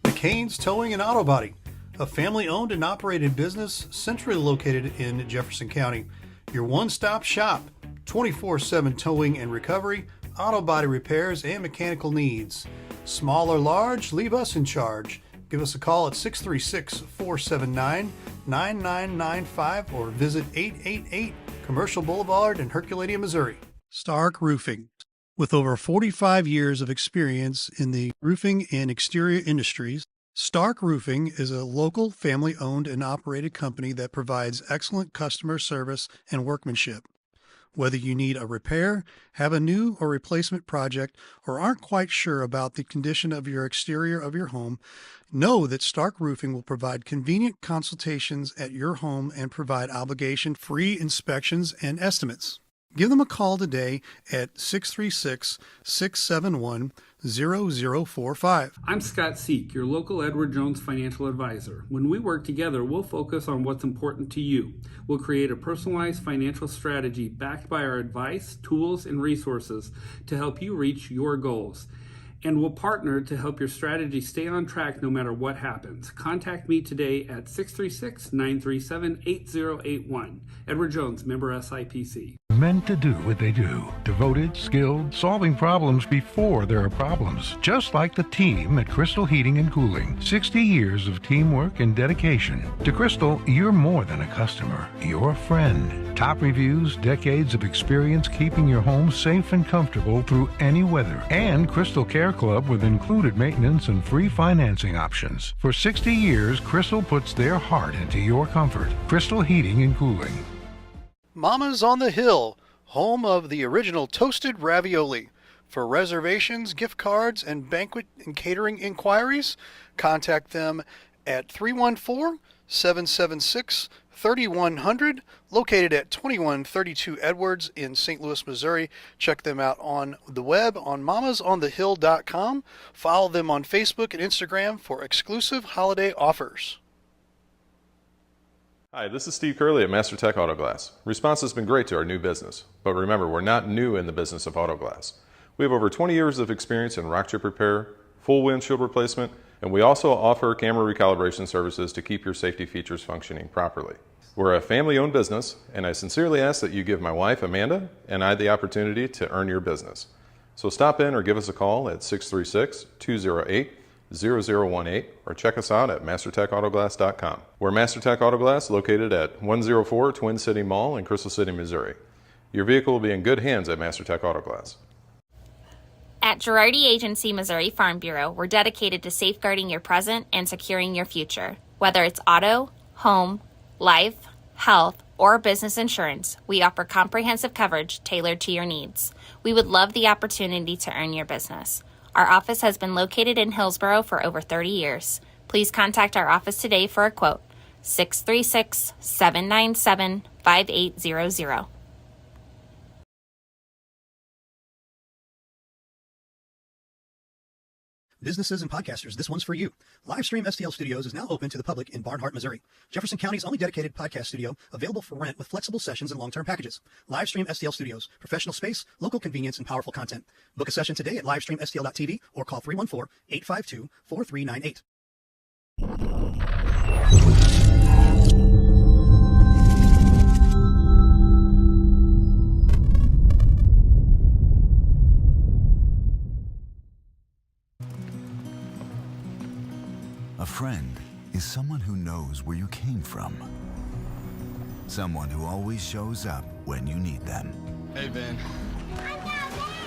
McCain's Towing and Auto Body, a family-owned and operated business centrally located in Jefferson County. Your one-stop shop, 24/7 towing and recovery, auto body repairs, and mechanical needs. Small or large, leave us in charge. Give us a call at 636-479-9995 or visit 888 Commercial Boulevard in Herculaneum, Missouri. Stark Roofing. With over 45 years of experience in the roofing and exterior industries, Stark Roofing is a local family-owned and operated company that provides excellent customer service and workmanship. Whether you need a repair, have a new or replacement project, or aren't quite sure about the condition of your exterior of your home, know that Stark Roofing will provide convenient consultations at your home and provide obligation-free inspections and estimates. Give them a call today at 636-671-0045. I'm Scott Seek, your local Edward Jones financial advisor. When we work together, we'll focus on what's important to you. We'll create a personalized financial strategy backed by our advice, tools, and resources to help you reach your goals. And we'll partner to help your strategy stay on track no matter what happens. Contact me today at 636-937-8081. Edward Jones, member SIPC. Meant to do what they do. Devoted, skilled, solving problems before there are problems. Just like the team at Crystal Heating and Cooling. 60 years of teamwork and dedication. To Crystal, you're more than a customer. You're a friend. Top reviews, decades of experience keeping your home safe and comfortable through any weather. And Crystal Care Club with included maintenance and free financing options. For 60 years, Crystal puts their heart into your comfort. Crystal Heating and Cooling. Mama's on the Hill, home of the original toasted ravioli. For reservations, gift cards, and banquet and catering inquiries, contact them at 314-776-3100, located at 2132 Edwards in St. Louis, Missouri. Check them out on the web on mamasonthehill.com. Follow them on Facebook and Instagram for exclusive holiday offers. Hi, this is Steve Curley at MasterTech Auto Glass. Response has been great to our new business, but remember, we're not new in the business of auto glass. We have over 20 years of experience in rock chip repair, full windshield replacement, and we also offer camera recalibration services to keep your safety features functioning properly. We're a family-owned business, and I sincerely ask that you give my wife, Amanda, and I the opportunity to earn your business. So stop in or give us a call at 636-208-0018 or check us out at mastertechautoglass.com. We're MasterTech Auto Glass, located at 104 Twin City Mall in Crystal City, Missouri. Your vehicle will be in good hands at MasterTech Auto Glass. At Girardi Agency Missouri Farm Bureau, we're dedicated to safeguarding your present and securing your future. Whether it's auto, home, life, health, or business insurance, we offer comprehensive coverage tailored to your needs. We would love the opportunity to earn your business. Our office has been located in Hillsborough for over 30 years. Please contact our office today for a quote. 636-797-5800. Businesses and podcasters, this one's for you. Livestream STL Studios is now open to the public in Barnhart, Missouri. Jefferson County's only dedicated podcast studio, available for rent with flexible sessions and long-term packages. Livestream STL Studios, professional space, local convenience, and powerful content. Book a session today at livestreamstl.tv or call 314-852-4398. A friend is someone who knows where you came from. Someone who always shows up when you need them. Hey, Ben.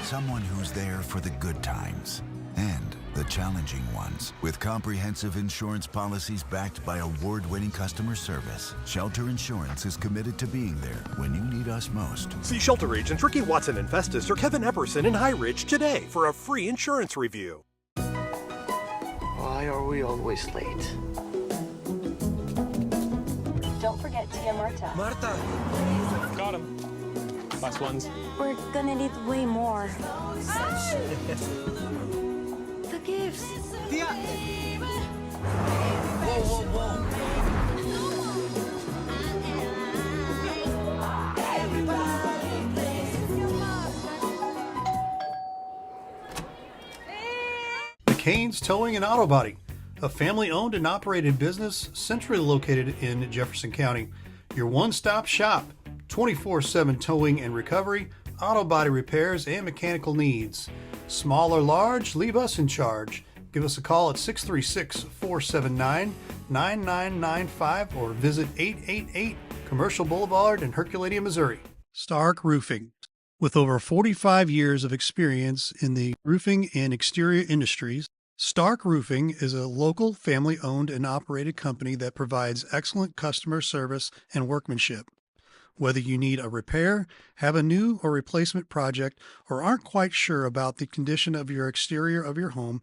Someone who's there for the good times and the challenging ones. With comprehensive insurance policies backed by award-winning customer service, Shelter Insurance is committed to being there when you need us most. See Shelter agents Ricky Watson in Festus or Kevin Epperson in High Ridge today for a free insurance review. Why are we always late? Don't forget Tia Marta. Marta! Got him. Last ones. We're gonna need way more. The gifts. Tia! Whoa, whoa, whoa. Canes Towing and Auto Body, a family-owned and operated business centrally located in Jefferson County. Your one-stop shop, 24/7 towing and recovery, auto body repairs, and mechanical needs. Small or large, leave us in charge. Give us a call at 636-479-9995 or visit 888 Commercial Boulevard in Herculaneum, Missouri. Stark Roofing. With over 45 years of experience in the roofing and exterior industries, Stark Roofing is a local family-owned and operated company that provides excellent customer service and workmanship. Whether you need a repair, have a new or replacement project, or aren't quite sure about the condition of your exterior of your home,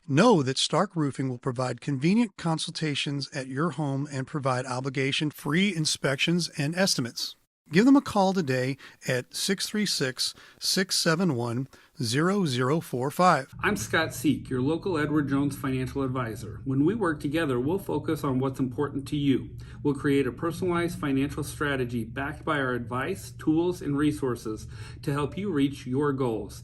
know that Stark Roofing will provide convenient consultations at your home and provide obligation-free inspections and estimates. Give them a call today at 636-671-0045. I'm Scott Seek, your local Edward Jones financial advisor. When we work together, we'll focus on what's important to you. We'll create a personalized financial strategy backed by our advice, tools, and resources to help you reach your goals.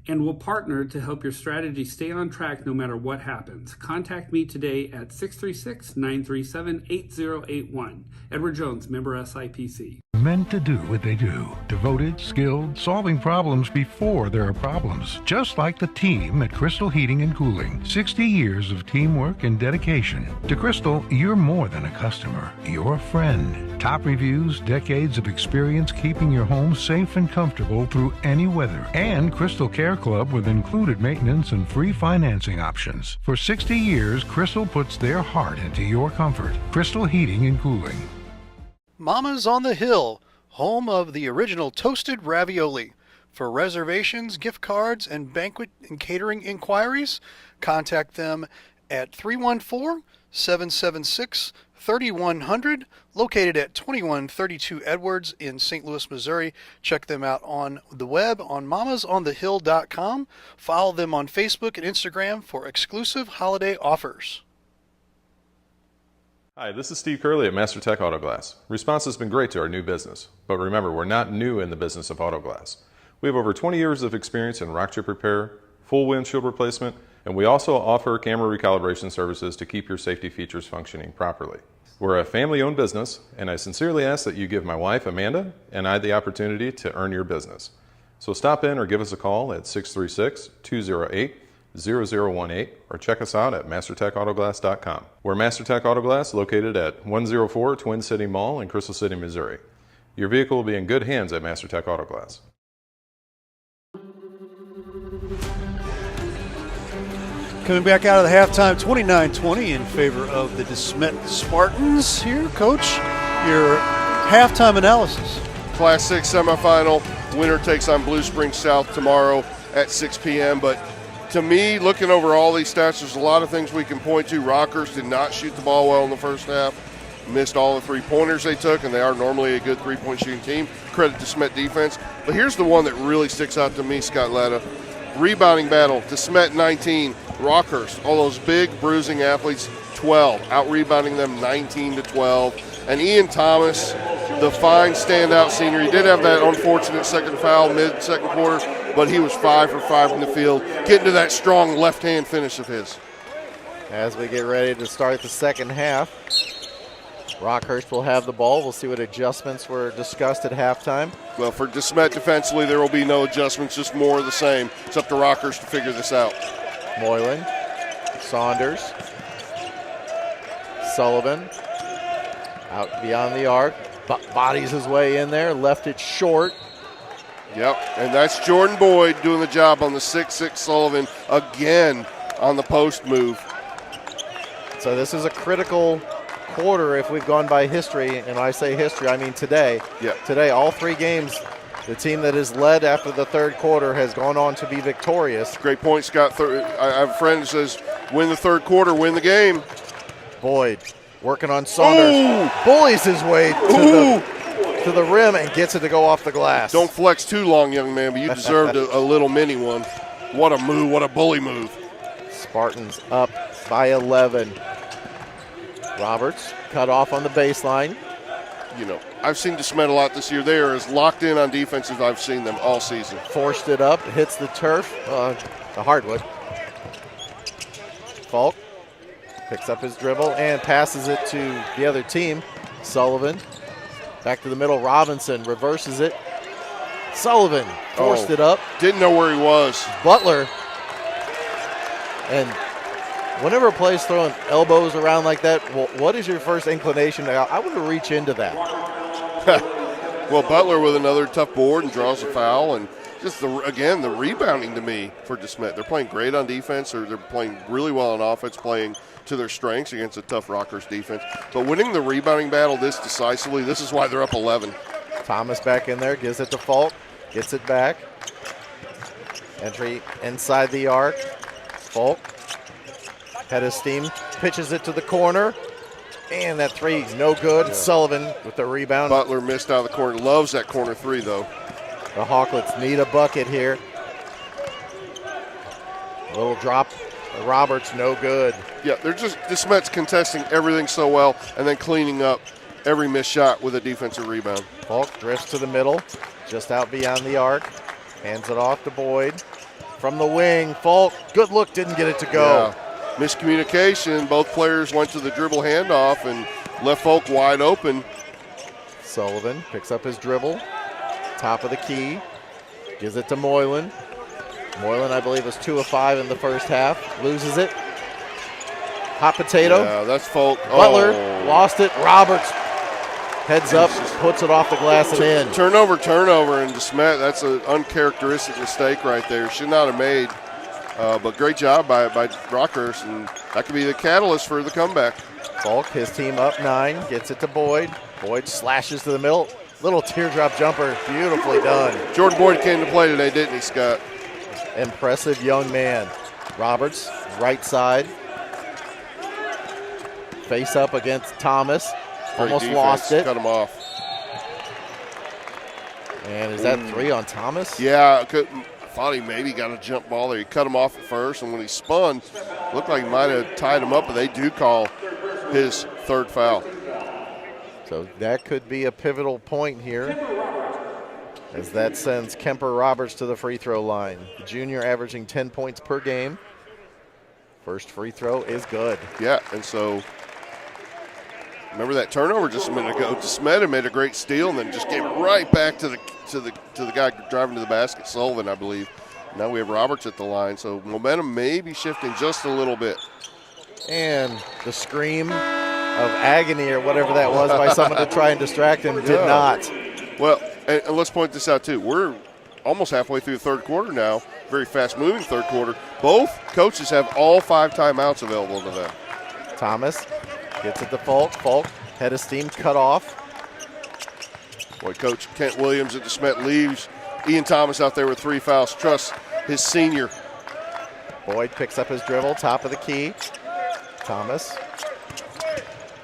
And we'll partner to help your strategy stay on track no matter what happens. Contact me today at 636-937-8081. Edward Jones, member SIPC. Meant to do what they do. Devoted, skilled, solving problems before there are problems. Just like the team at Crystal Heating and Cooling. 60 years of teamwork and dedication. To Crystal, you're more than a customer. You're a friend. Top reviews, decades of experience keeping your home safe and comfortable through any weather. And Crystal Care Club with included maintenance and free financing options. For 60 years, Crystal puts their heart into your comfort. Crystal Heating and Cooling. Mama's on the Hill, home of the original toasted ravioli. For reservations, gift cards, and banquet and catering inquiries, contact them at 314-776-3100, located at 2132 Edwards in St. Louis, Missouri. Check them out on the web on mamasonthehill.com. Follow them on Facebook and Instagram for exclusive holiday offers. Hi, this is Steve Curley at MasterTech Auto Glass. Response has been great to our new business, but remember, we're not new in the business of auto glass. We have over 20 years of experience in rock chip repair, full windshield replacement, and we also offer camera recalibration services to keep your safety features functioning properly. We're a family-owned business, and I sincerely ask that you give my wife, Amanda, and I the opportunity to earn your business. So stop in or give us a call at 636-208-0018 or check us out at mastertechautoglass.com. We're MasterTech Auto Glass, located at 104 Twin City Mall in Crystal City, Missouri. Your vehicle will be in good hands at MasterTech Auto Glass. Coming back out of the halftime, 29-20 in favor of the DeSmet Spartans here. Coach, your halftime analysis. Class 6 semifinal. Winner takes on Blue Springs South tomorrow at 6 p.m. But to me, looking over all these stats, there's a lot of things we can point to. Rockhurst did not shoot the ball well in the first half. Missed all the three-pointers they took, and they are normally a good three-point shooting team. Credit to DeSmet defense. But here's the one that really sticks out to me, Scott Letta. Rebounding battle, DeSmet 19, Rockhurst. All those big, bruising athletes, 12. Out-rebounding them 19-12. And Ian Thomas, the fine standout senior, he did have that unfortunate second foul mid-second quarter, but he was 5 for 5 in the field, getting to that strong left-hand finish of his. As we get ready to start the second half, Rockhurst will have the ball. We'll see what adjustments were discussed at halftime. Well, for DeSmet defensively, there will be no adjustments, just more of the same. It's up to Rockhurst to figure this out. Moylan, Saunders, Sullivan, out beyond the arc, bodies his way in there, left it short. Yep, and that's Jordan Boyd doing the job on the 6'6" Sullivan again on the post move. So this is a critical quarter if we've gone by history, and I say history, I mean today. Yep. Today, all three games, the team that is led after the third quarter has gone on to be victorious. Great point, Scott. I have a friend who says, win the third quarter, win the game. Boyd working on Saunders. Bullies his way to the rim and gets it to go off the glass. Don't flex too long, young man, but you deserved a little mini one. What a move, what a bully move. Spartans up by 11. Roberts cut off on the baseline. You know, I've seen DeSmet a lot this year. They are as locked in on defense as I've seen them all season. Forced it up, hits the turf, the hardwood. Falk picks up his dribble and passes it to the other team. Sullivan back to the middle. Robinson reverses it. Sullivan forced it up. Didn't know where he was. Butler. And whenever a play's throwing elbows around like that, what is your first inclination? I want to reach into that. Well, Butler with another tough board and draws a foul. And just, the rebounding to me for DeSmet. They're playing great on defense, or they're playing really well on offense, playing to their strengths against a tough Rockhurst defense. But winning the rebounding battle this decisively, this is why they're up 11. Thomas back in there, gives it to Falk, gets it back. Entry inside the arc. Falk, head of steam, pitches it to the corner. And that three, no good. Yeah. Sullivan with the rebound. Butler missed out of the corner. Loves that corner three, though. The Hawklets need a bucket here. A little drop. Roberts, no good. Yeah, they're just, DeSmet's contesting everything so well and then cleaning up every missed shot with a defensive rebound. Falk drifts to the middle, just out beyond the arc. Hands it off to Boyd. From the wing, Falk, good look, didn't get it to go. Yeah. Miscommunication, both players went to the dribble handoff and left Falk wide open. Sullivan picks up his dribble, top of the key, gives it to Moylan. Moylan, I believe, was 2 of 5 in the first half. Loses it. Hot potato. Yeah, that's Falk. Butler lost it. Roberts heads up, puts it off the glass and in. Turnover, and DeSmet, that's an uncharacteristic mistake right there. Should not have made, but great job by Rockhurst, and that could be the catalyst for the comeback. Falk, his team up 9, gets it to Boyd. Boyd slashes to the middle. Little teardrop jumper, beautifully done. Jordan Boyd came to play today, didn't he, Scott? Impressive young man. Roberts, right side. Face up against Thomas. Almost lost it. Cut him off. And is that 3 on Thomas? Yeah, I thought he maybe got a jump ball there. He cut him off at first, and when he spun, looked like he might have tied him up, but they do call his third foul. So that could be a pivotal point here, as that sends Kemper Roberts to the free throw line. The junior averaging 10 points per game. First free throw is good. Yeah, and so remember that turnover just a minute ago. DeSmet made a great steal and then just gave it right back to the guy driving to the basket, Sullivan, I believe. Now we have Roberts at the line, so momentum may be shifting just a little bit. And the scream of agony or whatever that was by someone to try and distract him did not. Well, and let's point this out too. We're almost halfway through the third quarter now. Very fast-moving third quarter. Both coaches have all 5 timeouts available to them. Thomas gets it to Falk. Falk, head of steam, cut off. Boy, Coach Kent Williams at DeSmet leaves Ian Thomas out there with 3 fouls. Trusts his senior. Boyd picks up his dribble, top of the key. Thomas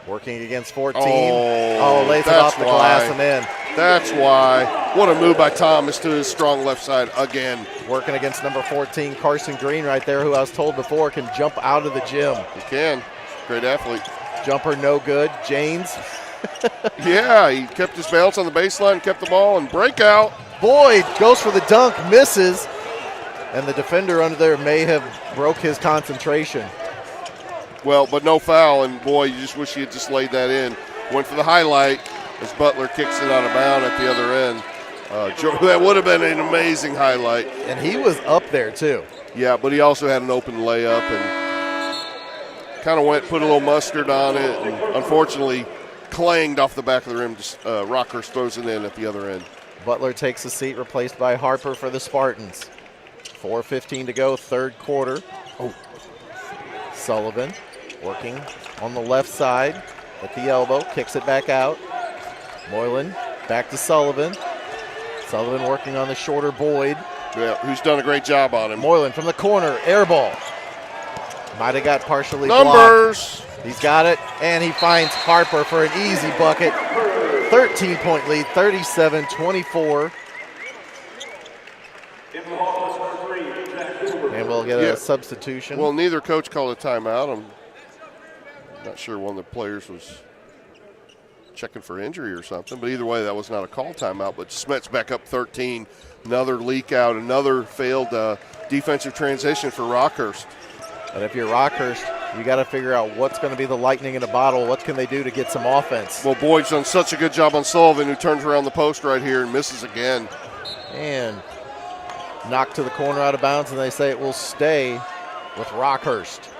working against 14. Lays it off the glass and in. That's why. What a move by Thomas to his strong left side again. Working against number 14, Carson Green right there, who I was told before can jump out of the gym. He can. Great athlete. Jumper no good. James. Yeah, he kept his balance on the baseline, kept the ball, and breakout. Boyd goes for the dunk, misses. And the defender under there may have broke his concentration. Well, but no foul, and boy, you just wish he had just laid that in. Went for the highlight as Butler kicks it out of bounds at the other end. That would have been an amazing highlight. And he was up there, too. Yeah, but he also had an open layup and kind of put a little mustard on it, and unfortunately clanged off the back of the rim. Rockhurst throws it in at the other end. Butler takes a seat, replaced by Harper for the Spartans. 4:15 to go, third quarter. Sullivan working on the left side at the elbow, kicks it back out. Moylan back to Sullivan. Sullivan working on the shorter Boyd. Yeah, who's done a great job on him. Moylan from the corner, air ball. Might have got partially Numbers. blocked. He's got it, and he finds Harper for an easy bucket. 13-point lead, 37-24. And we'll get a substitution. Well, neither coach called a timeout. I'm not sure one of the players was checking for injury or something, but either way, that was not a call timeout. But DeSmet's back up 13. Another leak out, another failed defensive transition for Rockhurst. And if you're Rockhurst, you got to figure out what's going to be the lightning in a bottle. What can they do to get some offense? Well, Boyd's done such a good job on Sullivan, who turns around the post right here and misses again. And knocked to the corner out of bounds, and they say it will stay with Rockhurst.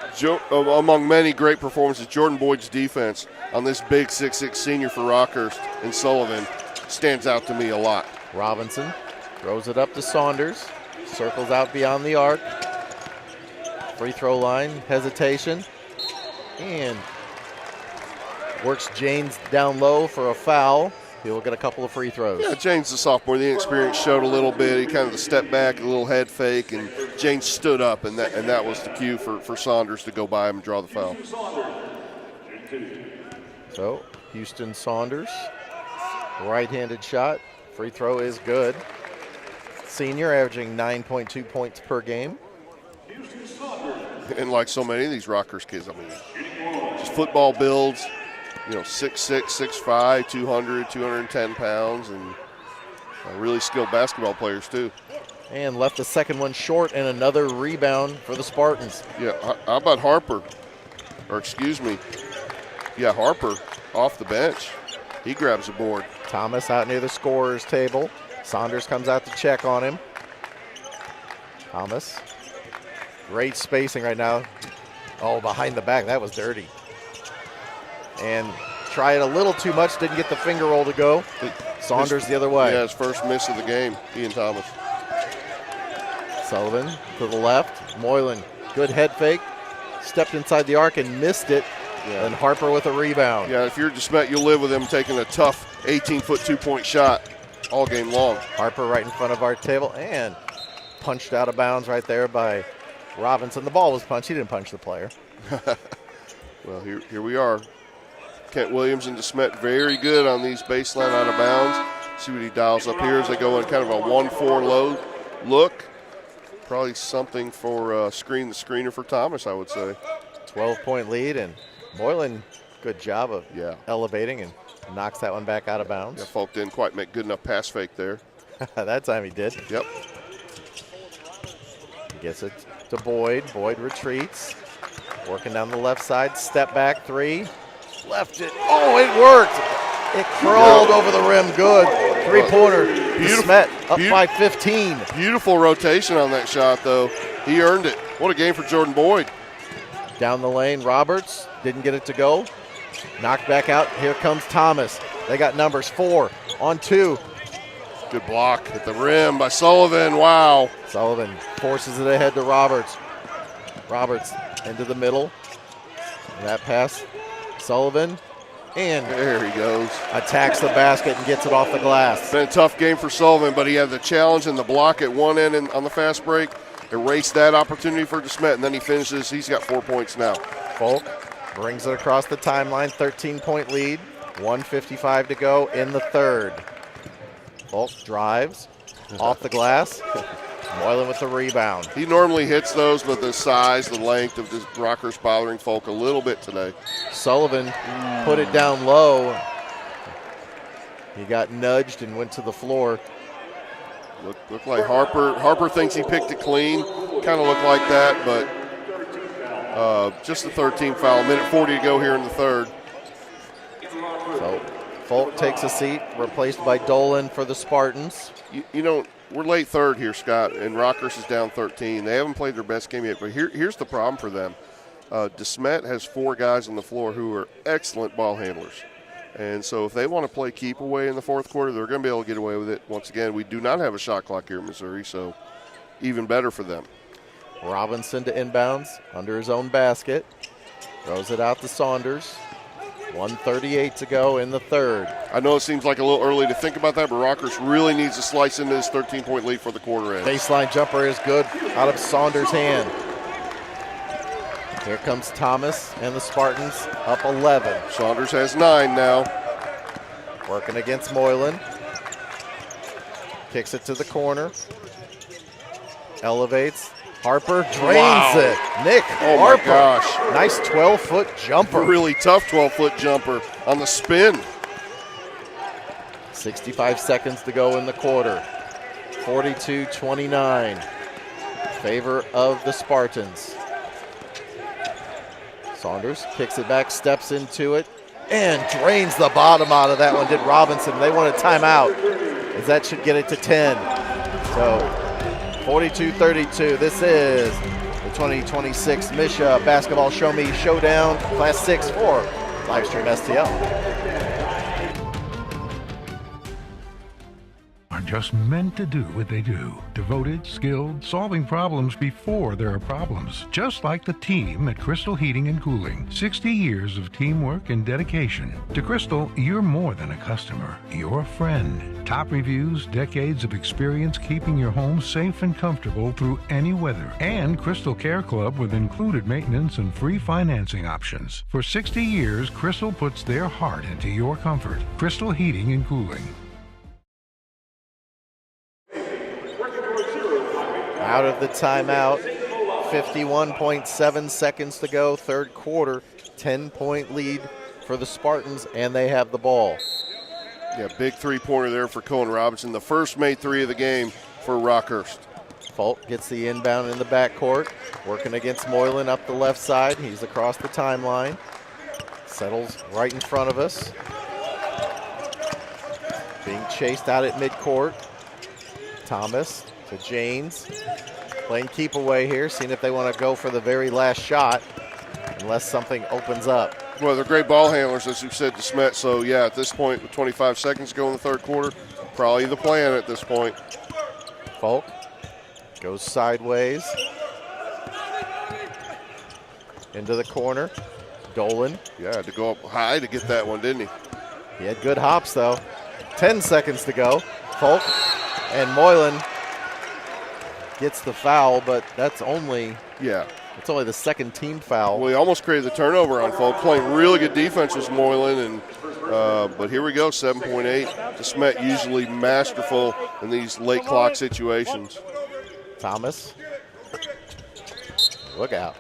Among many great performances, Jordan Boyd's defense on this big 6'6" senior for Rockhurst and Sullivan stands out to me a lot. Robinson throws it up to Saunders, circles out beyond the arc. Free throw line, hesitation, and works James down low for a foul. He'll get a couple of free throws. Yeah, James, the sophomore, the inexperience showed a little bit. He kind of stepped back, a little head fake, and James stood up, and that was the cue for Saunders to go by him and draw the foul. So, Houston Saunders, right-handed shot. Free throw is good. Senior averaging 9.2 points per game. And like so many of these Rockhurst kids, I mean, just football builds, 6'6", 6'5", 200, 210 pounds, and really skilled basketball players too. And left the second one short, and another rebound for the Spartans. Yeah, how about Harper? Harper off the bench. He grabs the board. Thomas out near the scorer's table. Saunders comes out to check on him. Thomas. Great spacing right now. Oh, behind the back. That was dirty. And tried a little too much. Didn't get the finger roll to go. Saunders the other way. Yeah, his first miss of the game, Ian Thomas. Sullivan to the left. Moylan, good head fake. Stepped inside the arc and missed it. Yeah. And Harper with a rebound. Yeah, if you're DeSmet, you'll live with him taking a tough 18-foot 2-point shot all game long. Harper right in front of our table and punched out of bounds right there by Robinson. The ball was punched. He didn't punch the player. Well, here we are. Kent Williams and DeSmet very good on these baseline out of bounds. See what he dials up here as they go in kind of a 1-4 low look. Probably something for screen the screener for Thomas, I would say. 12-point lead, and Moylan, good job of elevating and knocks that one back out of bounds. Yeah, Folk didn't quite make good enough pass fake there. That time he did. Yep. Gets it to Boyd. Boyd retreats. Working down the left side. Step back three. Left it. Oh, it worked. It crawled over the rim. Good. Three-pointer. DeSmet up by 15. Beautiful rotation on that shot, though. He earned it. What a game for Jordan Boyd. Down the lane, Roberts didn't get it to go. Knocked back out. Here comes Thomas. They got numbers 4 on 2. Good block at the rim by Sullivan. Wow. Sullivan forces it ahead to Roberts. Roberts into the middle. That pass. Sullivan And there he goes. Attacks the basket and gets it off the glass. It's been a tough game for Sullivan, but he had the challenge and the block at one end and on the fast break. Erased that opportunity for DeSmet, and then he finishes. He's got 4 points now. Folk brings it across the timeline, 13-point lead, 1:55 to go in the third. Folk drives off the glass. Moylan with the rebound. He normally hits those, but the size, the length of the Rockhurst bothering Folk a little bit today. Sullivan put it down low. He got nudged and went to the floor. Looked like Harper thinks he picked it clean. Kind of looked like that, but just the 13 foul. Minute 40 to go here in the third. So Folk takes a seat, replaced by Dolan for the Spartans. You know, we're late third here, Scott, and Rockhurst is down 13. They haven't played their best game yet, but here's the problem for them. DeSmet has 4 guys on the floor who are excellent ball handlers. And so if they want to play keep away in the fourth quarter, they're going to be able to get away with it. Once again, we do not have a shot clock here in Missouri, so even better for them. Robinson to inbounds under his own basket. Throws it out to Saunders. 1:38 to go in the third. I know it seems like a little early to think about that, but Rockhurst really needs to slice into this 13-point lead for the quarter end. Baseline jumper is good out of Saunders' hand. Here comes Thomas and the Spartans up 11. Saunders has 9 now. Working against Moylan. Kicks it to the corner. Elevates. Harper drains it. Nick Harper. My gosh. Nice 12-foot jumper. Really tough 12-foot jumper on the spin. 65 seconds to go in the quarter. 42-29. Favor of the Spartans. Saunders kicks it back, steps into it, and drains the bottom out of that one, did Robinson. They want a timeout, as that should get it to 10. So 42-32. This is the 2026 Misha Basketball Show Me Showdown Class 6 for Livestream STL. Are just meant to do what they do. Devoted, skilled, solving problems before there are problems. Just like the team at Crystal Heating and Cooling. 60 years of teamwork and dedication. To Crystal, you're more than a customer. You're a friend. Top reviews, decades of experience keeping your home safe and comfortable through any weather. And Crystal Care Club with included maintenance and free financing options. For 60 years, Crystal puts their heart into your comfort. Crystal Heating and Cooling. Out of the timeout, 51.7 seconds to go, third quarter, 10-point lead for the Spartans, and they have the ball. Yeah, big three-pointer there for Cohen Robinson, the first made 3 of the game for Rockhurst. Folk gets the inbound in the backcourt, working against Moylan up the left side. He's across the timeline, settles right in front of us. Being chased out at midcourt. Thomas to Janes, playing keep away here, seeing if they want to go for the very last shot, unless something opens up. Well, they're great ball handlers, as you said, DeSmet. So, yeah, at this point, with 25 seconds to go in the third quarter, probably the plan at this point. Folk goes sideways into the corner. Dolan. Yeah, had to go up high to get that one, didn't he? He had good hops, though. 10 seconds to go. Folk and Moylan gets the foul, but that's only it's only the second team foul. Well, he almost created the turnover on Folk. Playing really good defense was Moylan, and but here we go, 7.8. DeSmet usually masterful in these late clock situations. Thomas, look out.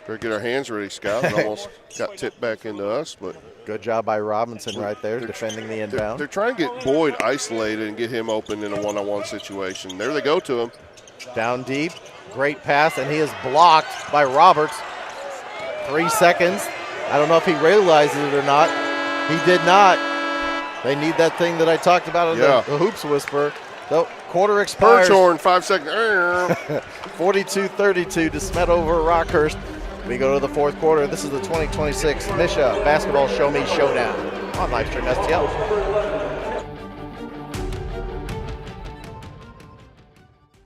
Better get our hands ready, Scott. It almost got tipped back into us, but good job by Robinson right there, defending the inbound. They're trying to get Boyd isolated and get him open in a one-on-one situation. There they go to him. Down deep, great pass, and he is blocked by Roberts. 3 seconds. I don't know if he realizes it or not. He did not. They need that thing that I talked about in the Hoops Whisper. So quarter expires. Perchorn, 5 seconds. 42-32 DeSmet over Rockhurst. We go to the fourth quarter. This is the 2026 Misha Basketball Show Me Showdown on Livestream STL.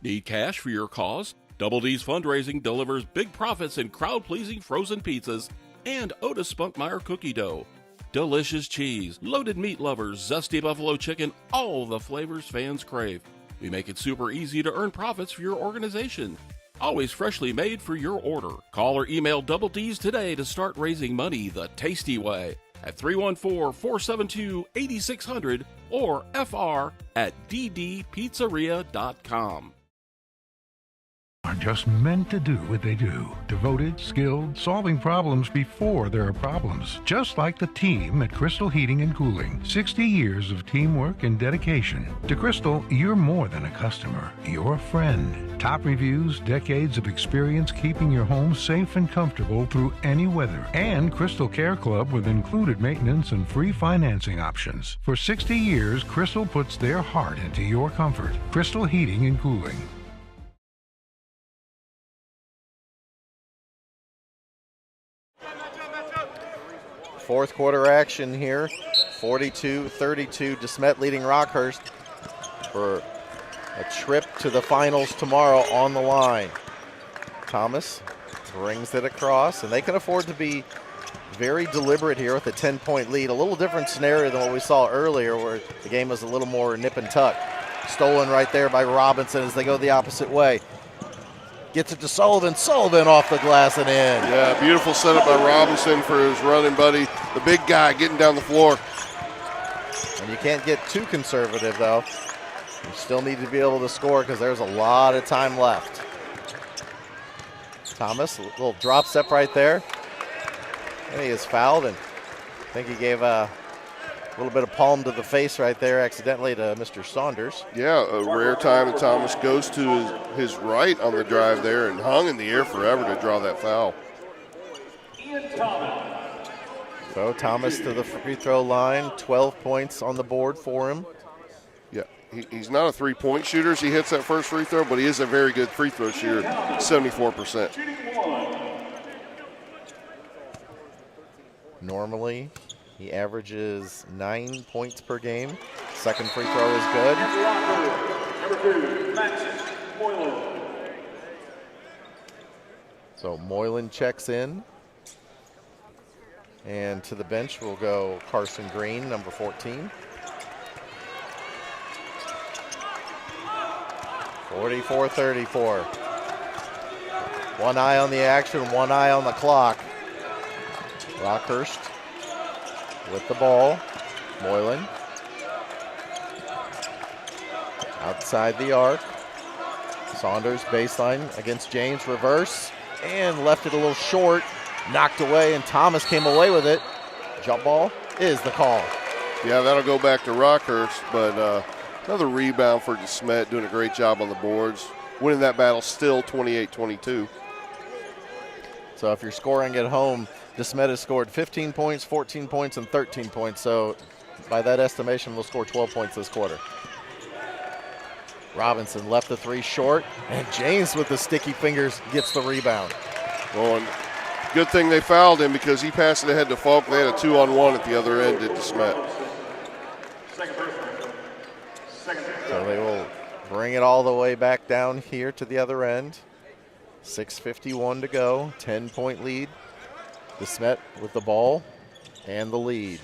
Need cash for your cause? Double D's Fundraising delivers big profits in crowd-pleasing frozen pizzas and Otis Spunkmeyer cookie dough. delicious cheese, loaded meat lovers, zesty buffalo chicken, all the flavors fans crave. We make it super easy to earn profits for your organization. Always freshly made for your order. Call or email Double D's today to start raising money the tasty way at 314-472-8600 or fr@ddpizzeria.com. Are just meant to do what they do. Devoted, skilled, solving problems before there are problems. Just like the team at Crystal Heating and Cooling. 60 years of teamwork and dedication. To Crystal, you're more than a customer. You're a friend. Top reviews, decades of experience keeping your home safe and comfortable through any weather. And Crystal Care Club with included maintenance and free financing options. For 60 years, Crystal puts their heart into your comfort. Crystal Heating and Cooling. Fourth quarter action here. 42-32, DeSmet leading Rockhurst for a trip to the finals tomorrow on the line. Thomas brings it across, and they can afford to be very deliberate here with a 10-point lead. A little different scenario than what we saw earlier where the game was a little more nip and tuck. Stolen right there by Robinson as they go the opposite way. Gets it to Sullivan. Sullivan off the glass and in. Yeah, beautiful setup by Robinson for his running buddy. The big guy getting down the floor. And you can't get too conservative, though. You still need to be able to score because there's a lot of time left. Thomas, a little drop step right there. And he is fouled, and I think he gave a little bit of palm to the face right there accidentally to Mr. Saunders. Yeah, a rare time that Thomas goes to his right on the drive there and hung in the air forever to draw that foul. So Thomas to the free throw line, 12 points on the board for him. Yeah, he's not a three-point shooter as he hits that first free throw, but he is a very good free throw shooter, 74%. Normally, he averages 9 points per game. Second free throw is good. So Moylan checks in. And to the bench will go Carson Green, number 14. 44-34. One eye on the action, one eye on the clock. Rockhurst with the ball. Moylan. Outside the arc. Saunders baseline against James. Reverse. And left it a little short. Knocked away, and Thomas came away with it. Jump ball is the call. Yeah, that'll go back to Rockhurst, but another rebound for DeSmet, doing a great job on the boards. Winning that battle still 28-22. So if you're scoring at home, DeSmet has scored 15 points, 14 points, and 13 points. So by that estimation, we'll score 12 points this quarter. Robinson left the three short, and James with the sticky fingers gets the rebound. Well, and good thing they fouled him because he passed it ahead to Falk. They had a 2-on-1 at the other end at DeSmet. So they will bring it all the way back down here to the other end. 6:51 to go, 10-point lead. DeSmet with the ball and the lead.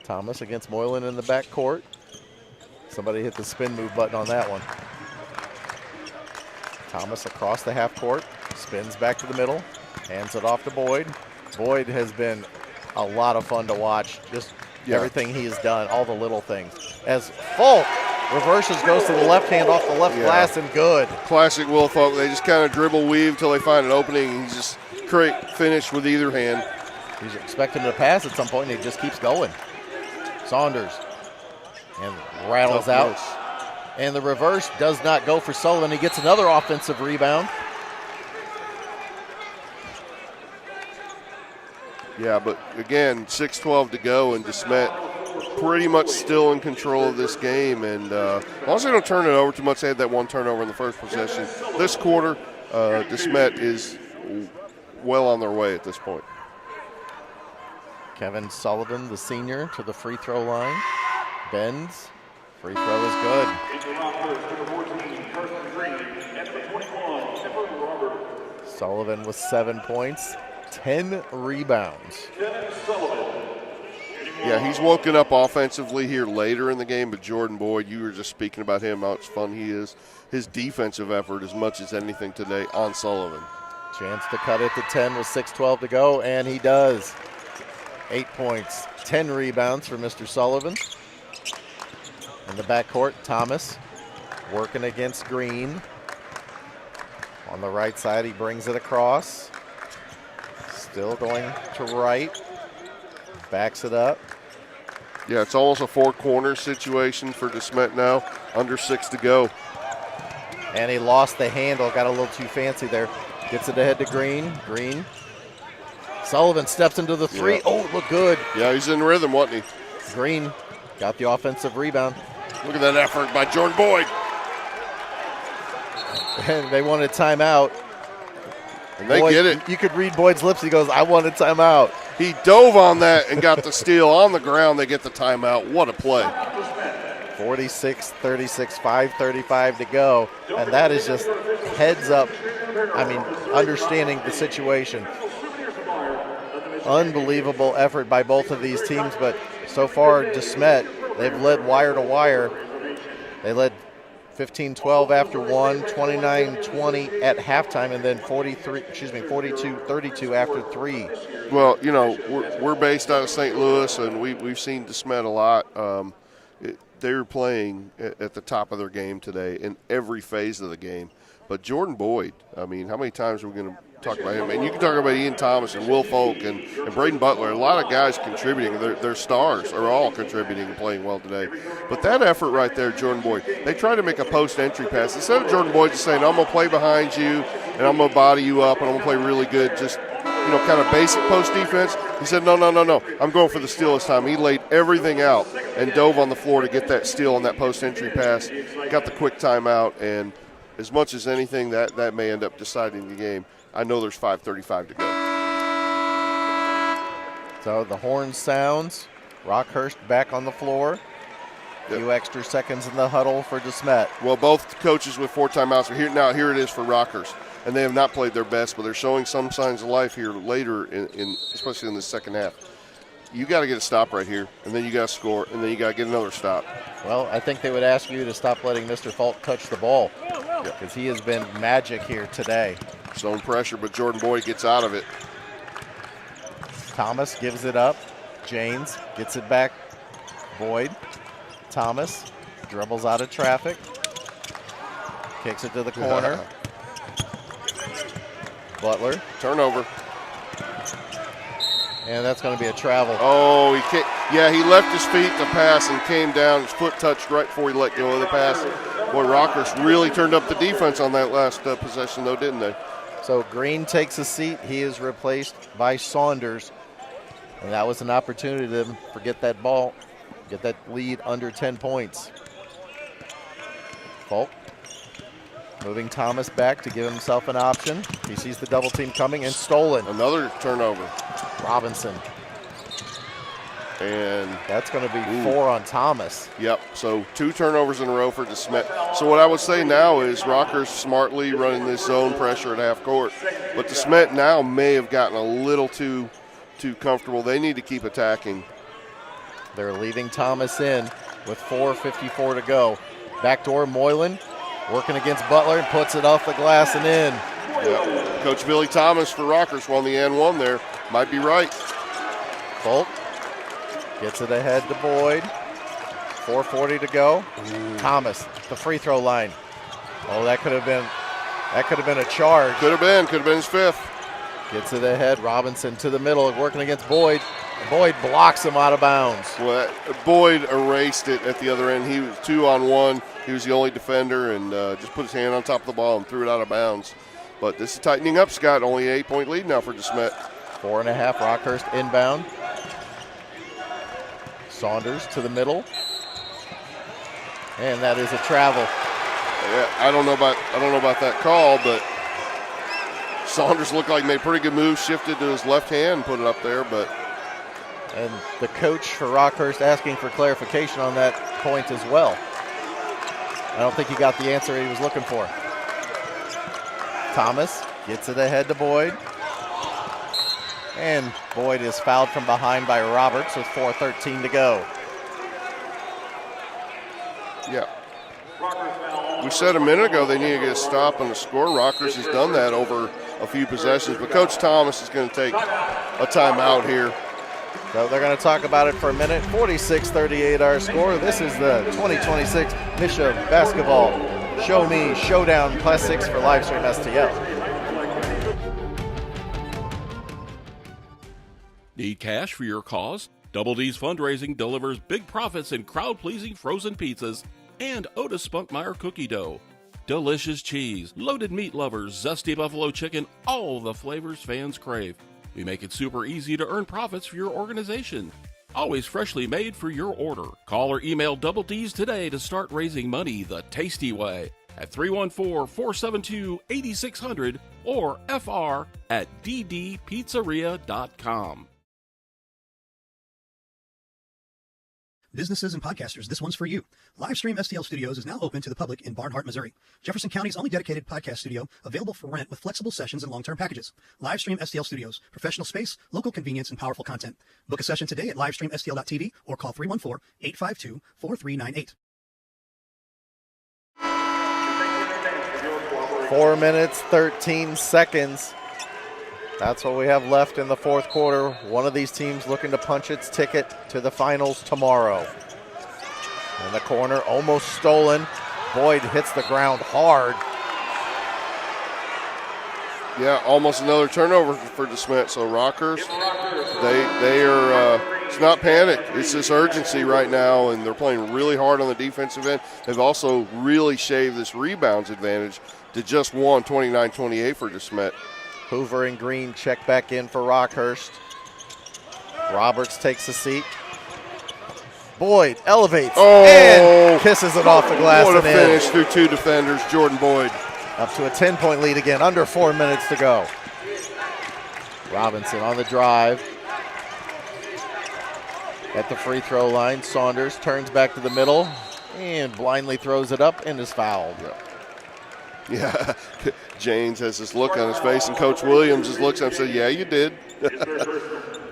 Thomas against Moylan in the backcourt. Somebody hit the spin move button on that one. Thomas across the half court, spins back to the middle, hands it off to Boyd. Boyd has been a lot of fun to watch, just everything he has done, all the little things. As Falk reverses, goes to the left hand off the left glass, and good. Classic Will Falk. They just kind of dribble weave until they find an opening, and he just finish with either hand. He's expecting to pass at some point, and he just keeps going. Saunders, and rattles out. And the reverse does not go for Sullivan. He gets another offensive rebound. Yeah, but again, 6:12 to go, and DeSmet pretty much still in control of this game. And as long as they don't turn it over too much, they had that one turnover in the first possession. This quarter, DeSmet is well on their way at this point. Kevin Sullivan, the senior, to the free throw line. Bends. Free throw is good. Sullivan with 7 points. 10 rebounds. Yeah, he's woken up offensively here later in the game, but Jordan Boyd, you were just speaking about him, how much fun he is. His defensive effort as much as anything today on Sullivan. Chance to cut it to 10 with 6:12 to go, and he does. 8 points, 10 rebounds for Mr. Sullivan. In the backcourt, Thomas working against Green. On the right side, he brings it across. Still going to right. Backs it up. Yeah, it's almost a four-corner situation for DeSmet now. Under 6 to go. And he lost the handle, got a little too fancy there. Gets it ahead to Green. Green. Sullivan steps into the three. Yeah. Oh, look good. Yeah, he's in rhythm, wasn't he? Green got the offensive rebound. Look at that effort by Jordan Boyd. And they wanted timeout. And they Boyd, get it. You could read Boyd's lips. He goes, I wanted timeout. He dove on that and got the steal on the ground. They get the timeout. What a play. 46-36, 5:35 to go. And that is just heads up. I mean, understanding the situation. Unbelievable effort by both of these teams, but so far, DeSmet, they've led wire to wire. They led 15-12 after one, 29-20 at halftime, and then 42-32 after three. Well, you know, we're based out of St. Louis, and we've seen DeSmet a lot. They're playing at the top of their game today in every phase of the game. But Jordan Boyd, I mean, how many times are we going to talk about him? And you can talk about Ian Thomas and Will Folk and Braden Butler. A lot of guys contributing. Their stars are all contributing and playing well today. But that effort right there, Jordan Boyd, they tried to make a post-entry pass. Instead of Jordan Boyd just saying, I'm going to play behind you and I'm going to body you up and I'm going to play really good, just, you know, kind of basic post defense, he said, no. I'm going for the steal this time. He laid everything out and dove on the floor to get that steal on that post-entry pass, got the quick timeout, and as much as anything, that may end up deciding the game. I know there's 5:35 to go. So the horn sounds. Rockhurst back on the floor. A few extra seconds in the huddle for DeSmet. Well, both coaches with 4 timeouts are here. Now, here it is for Rockhurst. And they have not played their best, but they're showing some signs of life here later, in especially in the second half. You got to get a stop right here, and then you got to score, and then you got to get another stop. Well, I think they would ask you to stop letting Mr. Falk touch the ball because he has been magic here today. Zone pressure, but Jordan Boyd gets out of it. Thomas gives it up. Janes gets it back. Boyd. Thomas dribbles out of traffic. Kicks it to the corner. Butler. Turnover. And that's going to be a travel. Oh, he kicked. Yeah, he left his feet to pass and came down. His foot touched right before he let go of the pass. Boy, Rockhurst really turned up the defense on that last possession, though, didn't they? So Green takes a seat. He is replaced by Saunders. And that was an opportunity to forget that ball, get that lead under 10 points. Falk moving Thomas back to give himself an option. He sees the double team coming and stolen. Another turnover. Robinson. And that's going to be 4 on Thomas. Yep, so 2 turnovers in a row for DeSmet. So what I would say now is Rockhurst smartly running this zone pressure at half court. But DeSmet now may have gotten a little too comfortable. They need to keep attacking. They're leaving Thomas in with 4:54 to go. Backdoor Moylan working against Butler and puts it off the glass and in. Yeah. Coach Billy Thomas for Rockhurst won the and one there. Might be right. Folk gets it ahead to Boyd. 4:40 to go. Thomas, the free throw line. Oh, that could have been a charge. Could have been his 5th. Gets it ahead. Robinson to the middle, working against Boyd. Boyd blocks him out of bounds. Well, Boyd erased it at the other end. He was 2-on-1. He was the only defender and just put his hand on top of the ball and threw it out of bounds. But this is tightening up, Scott. Only an 8-point lead now for DeSmet. 4.5, Rockhurst inbound. Saunders to the middle. And that is a travel. Yeah, I don't know about that call, but Saunders looked like he made a pretty good move, shifted to his left hand and put it up there, but. And the coach for Rockhurst asking for clarification on that point as well. I don't think he got the answer he was looking for. Thomas gets it ahead to Boyd. And Boyd is fouled from behind by Roberts with 4:13 to go. Yeah. We said a minute ago they need to get a stop on the score. Rockhurst has done that over a few possessions, but Coach Thomas is going to take a timeout here. So they're going to talk about it for a minute. 46-38 our score. This is the 2026 Misha Basketball Show Me Showdown Class 6 for Livestream STL. Need cash for your cause? Double D's Fundraising delivers big profits in crowd-pleasing frozen pizzas and Otis Spunkmeyer cookie dough. Delicious cheese, loaded meat lovers, zesty buffalo chicken, all the flavors fans crave. We make it super easy to earn profits for your organization. Always freshly made for your order. Call or email Double D's today to start raising money the tasty way at 314-472-8600 or fr@ddpizzeria.com. Businesses and podcasters, this one's for you. Livestream STL Studios is now open to the public in Barnhart, Missouri. Jefferson County's only dedicated podcast studio, available for rent with flexible sessions and long-term packages. Livestream STL Studios, professional space, local convenience, and powerful content. Book a session today at livestreamstl.tv or call 314-852-4398. 4 minutes, 13 seconds. That's what we have left in the fourth quarter. One of these teams looking to punch its ticket to the finals tomorrow. In the corner, almost stolen. Boyd hits the ground hard. Yeah, almost another turnover for DeSmet. So Rockhurst, they are, it's not panic. It's this urgency right now, and they're playing really hard on the defensive end. They've also really shaved this rebounds advantage to just 29-28 for DeSmet. Hoover and Green check back in for Rockhurst. Roberts takes a seat. Boyd elevates and kisses it off the glass. What a and finish in. through two defenders, Jordan Boyd. Up to a 10-point lead again, under 4 minutes to go. Robinson on the drive. At the free throw line, Saunders turns back to the middle and blindly throws it up and is fouled. Yeah, James has this look on his face, and Coach Williams just looks at him and says, yeah, you did.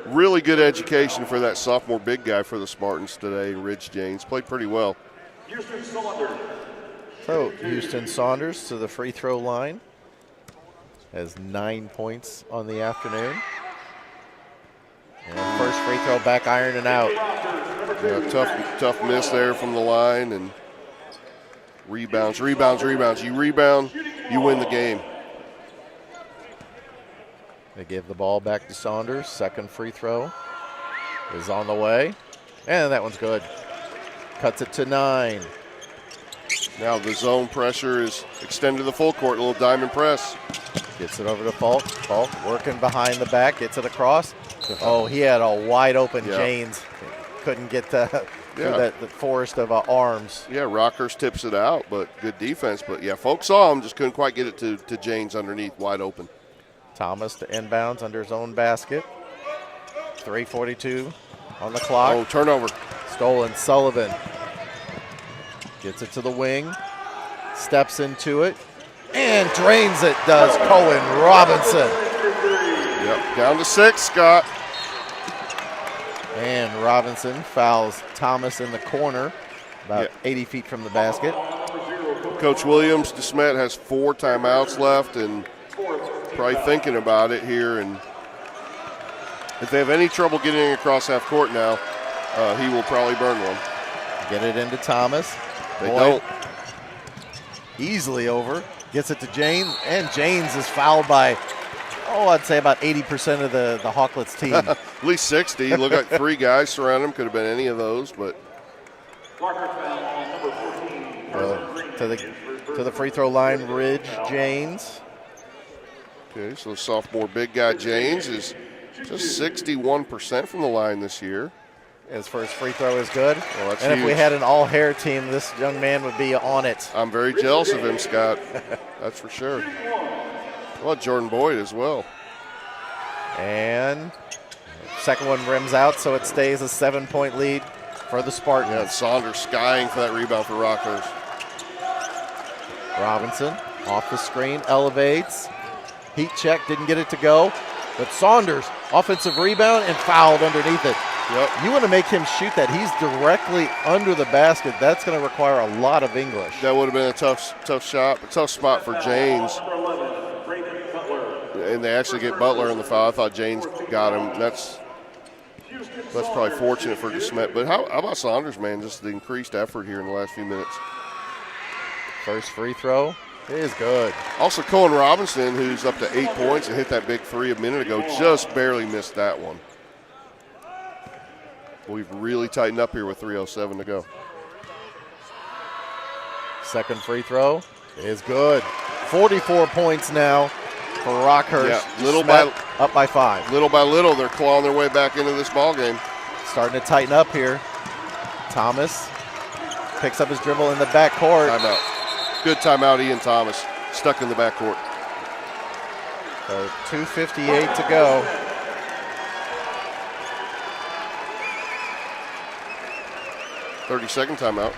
Really good education for that sophomore big guy for the Spartans today, Ridge James. Played pretty well. So Houston Saunders to the free throw line. Has 9 points on the afternoon. And first free throw back iron and out. Yeah, tough miss there from the line, and rebounds. You rebound, you win the game. They give the ball back to Saunders. Second free throw is on the way. And that one's good. Cuts it to 9. Now the zone pressure is extended to the full court, a little diamond press. Gets it over to Falk. Falk working behind the back, gets it across. Oh, he had a wide open Janes. Couldn't get through the forest of arms. Yeah, Rockhurst tips it out, but good defense. But yeah, folks saw him, just couldn't quite get it to Janes underneath, wide open. Thomas to inbounds under his own basket. 3:42 on the clock. Oh, turnover. Stolen. Sullivan gets it to the wing, steps into it, and drains it, does Cohen Robinson. Yep, down to 6, Scott. And Robinson fouls Thomas in the corner, about 80 feet from the basket. Coach Williams, DeSmet has 4 timeouts left, and probably thinking about it here. And if they have any trouble getting across half court now, he will probably burn one. Get it into Thomas. They don't. Easily over. Gets it to Janes, and Janes is fouled by, I'd say about 80% of the Hawklets team. At least 60. Look like 3 guys surround him. Could have been any of those, but. To the free throw line, Ridge Janes. Okay, so sophomore big guy Janes is just 61% from the line this year. His first free throw is good. Well, that's and huge. If we had an all-hair team, this young man would be on it. I'm very jealous of him, Scott. That's for sure. Well, Jordan Boyd as well. And second one rims out, so it stays a 7-point lead for the Spartans. Yeah, and Saunders skying for that rebound for Rockhurst. Robinson off the screen, elevates. Heat check, didn't get it to go. But Saunders, offensive rebound and fouled underneath it. Yep. You want to make him shoot that. He's directly under the basket. That's going to require a lot of English. That would have been a tough shot, a tough spot for James. And they actually get Butler in the foul. I thought James got him. That's probably fortunate for DeSmet. But how about Saunders, man? Just the increased effort here in the last few minutes. First free throw is good. Also, Cohen Robinson, who's up to 8 points and hit that big three a minute ago, just barely missed that one. We've really tightened up here with 3:07 to go. Second free throw is good. 44 points now for Rockhurst. Yeah, up by 5. Little by little, they're clawing their way back into this ball game. Starting to tighten up here. Thomas picks up his dribble in the backcourt. Timeout. Good timeout, Ian Thomas. Stuck in the backcourt. So 2:58 to go. .30-second timeout.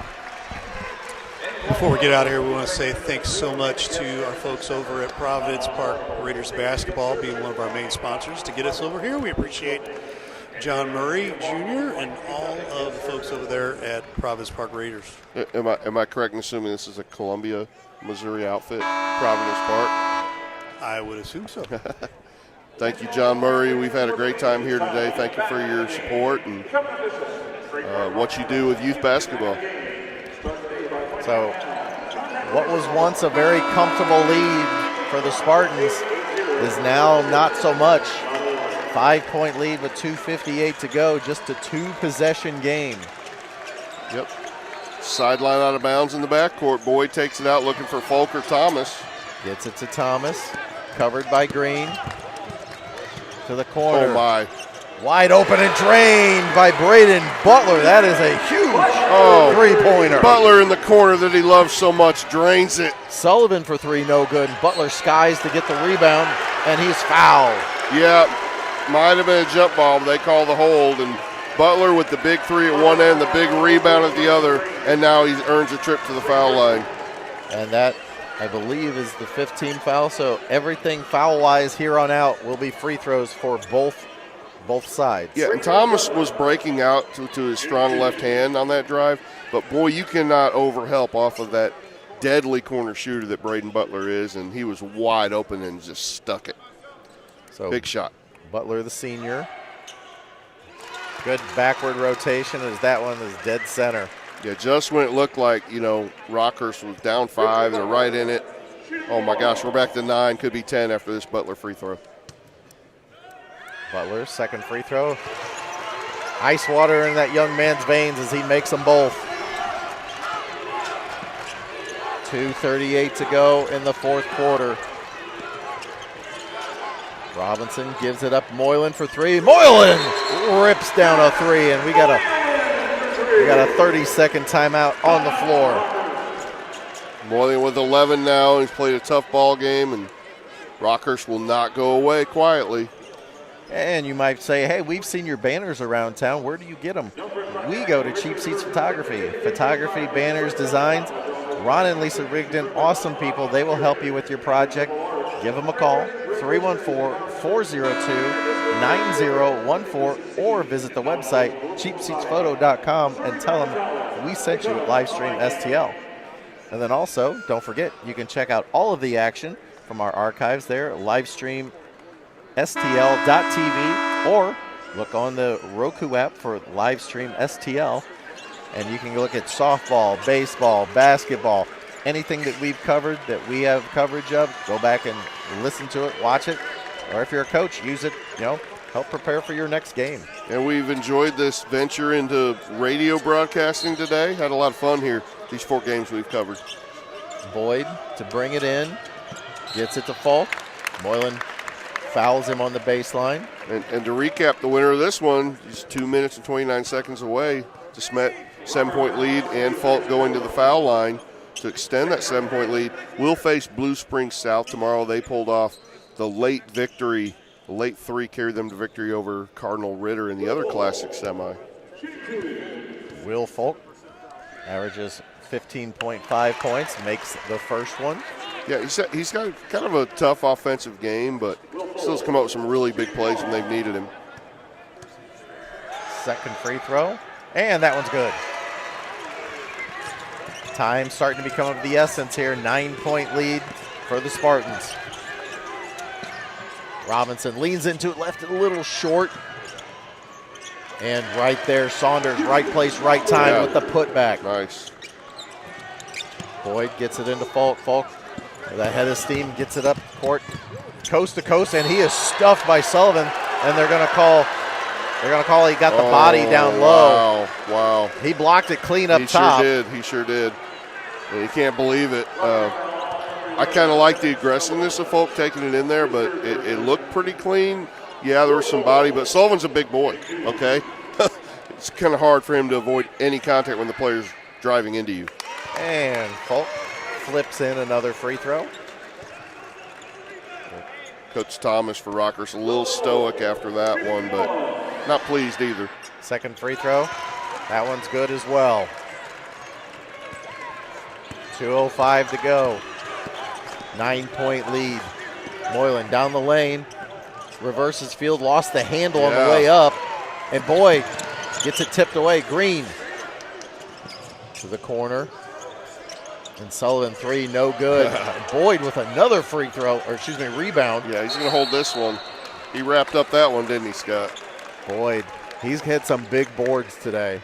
Before we get out of here, we want to say thanks so much to our folks over at Providence Park Raiders Basketball being one of our main sponsors to get us over here. We appreciate John Murray Jr. and all of the folks over there at Providence Park Raiders. Am I correct in assuming this is a Columbia, Missouri outfit, Providence Park? I would assume so. Thank you, John Murray. We've had a great time here today. Thank you for your support and what you do with youth basketball. So what was once a very comfortable lead for the Spartans is now not so much. 5-point lead with 2:58 to go, just a 2-possession game. Yep. Sideline out of bounds in the backcourt. Boyd takes it out looking for Volker Thomas. Gets it to Thomas, covered by Green. To the corner. Oh my. Wide open and drained by Braden Butler. That is a huge three-pointer. Butler in the corner that he loves so much drains it. Sullivan for 3, no good. Butler skies to get the rebound, and he's fouled. Yeah, might have been a jump ball, but they call the hold. And Butler with the big three at one end, the big rebound at the other, and now he earns a trip to the foul line. And that, I believe, is the 15th foul. So everything foul-wise here on out will be free throws for both sides. Yeah, and Thomas was breaking out to his strong left hand on that drive, but boy, you cannot overhelp off of that deadly corner shooter that Braden Butler is, and he was wide open and just stuck it. So big shot. Butler, the senior. Good backward rotation as that one is dead center. Yeah, just when it looked like, Rockhurst was down 5, they're right in it. Oh my gosh, we're back to 9, could be 10 after this Butler free throw. Butler, second free throw. Ice water in that young man's veins as he makes them both. 2:38 to go in the fourth quarter. Robinson gives it up. Moylan for 3. Moylan rips down a 3, and we got a 30-second timeout on the floor. Moylan with 11 now. He's played a tough ball game, and Rockhurst will not go away quietly. And you might say, hey, we've seen your banners around town. Where do you get them? We go to Cheap Seats Photography. Photography, banners, designs. Ron and Lisa Rigdon, awesome people. They will help you with your project. Give them a call, 314-402-9014, or visit the website, cheapseatsphoto.com, and tell them we sent you Livestream STL. And then also, don't forget, you can check out all of the action from our archives there, Livestream STL.tv, or look on the Roku app for Livestream STL, and you can look at softball, baseball, basketball, anything that we've covered, that we have coverage of. Go back and listen to it, watch it, or if you're a coach, use it, help prepare for your next game. And we've enjoyed this venture into radio broadcasting today. Had a lot of fun here, these 4 games we've covered. Boyd to bring it in, gets it to Falk. Moylan fouls him on the baseline. And to recap, the winner of this one is 2 minutes and 29 seconds away. DeSmet 7-point lead, and Falk going to the foul line to extend that 7-point lead. We'll face Blue Springs South tomorrow. They pulled off the late victory. The late 3 carried them to victory over Cardinal Ritter in the other Classic semi. Will Falk averages 15.5 points, makes the first one. Yeah, he's got kind of a tough offensive game, but still has come up with some really big plays when they've needed him. Second free throw, and that one's good. Time starting to become of the essence here. 9-point lead for the Spartans. Robinson leans into it, left it a little short. And right there, Saunders, right place, right time with the putback. Nice. Boyd gets it into Falk. Falk, with a head of steam, gets it up court, coast to coast, and he is stuffed by Sullivan. And they're going to call he got the body down low. Wow. He blocked it clean up top. He sure did. And you can't believe it. I kind of like the aggressiveness of Falk taking it in there, but it looked pretty clean. Yeah, there was some body, but Sullivan's a big boy, okay? It's kind of hard for him to avoid any contact when the player's driving into you. And Falk flips in another free throw. Coach Thomas for Rockhurst a little stoic after that one, but not pleased either. Second free throw. That one's good as well. 2:05 to go. 9-point lead. Moylan down the lane. Reverses field, lost the handle on the way up. And Boyd gets it tipped away. Green to the corner. And Sullivan three, no good. Boyd with another free throw, or excuse me, rebound. Yeah, he's going to hold this one. He wrapped up that one, didn't he, Scott? Boyd, he's hit some big boards today.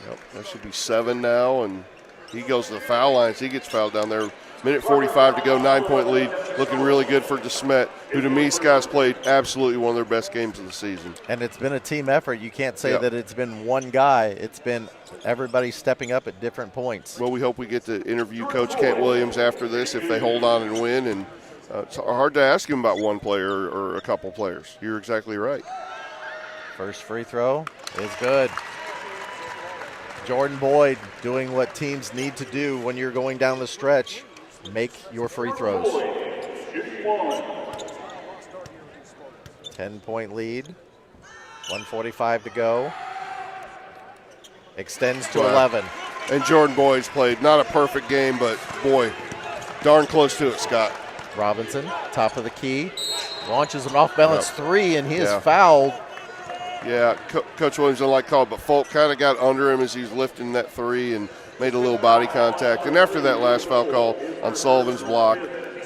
Yep, that should be 7 now, and he goes to the foul line. So he gets fouled down there. Minute 45 to go, 9-point lead. Looking really good for DeSmet, who to me, Scott's played absolutely one of their best games of the season. And it's been a team effort. You can't say that it's been one guy. It's been everybody stepping up at different points. Well, we hope we get to interview Coach Kent Williams after this if they hold on and win. And it's hard to ask him about one player or a couple players. You're exactly right. First free throw is good. Jordan Boyd doing what teams need to do when you're going down the stretch. Make your free throws. 10-point lead. 1:45 to go. Extends to 11. And Jordan Boyd's played not a perfect game, but boy, darn close to it, Scott. Robinson, top of the key, launches an off-balance three, and he is fouled. Yeah, Coach Williams didn't like call, but Folk kind of got under him as he was lifting that three and made a little body contact. And after that last foul call on Sullivan's block,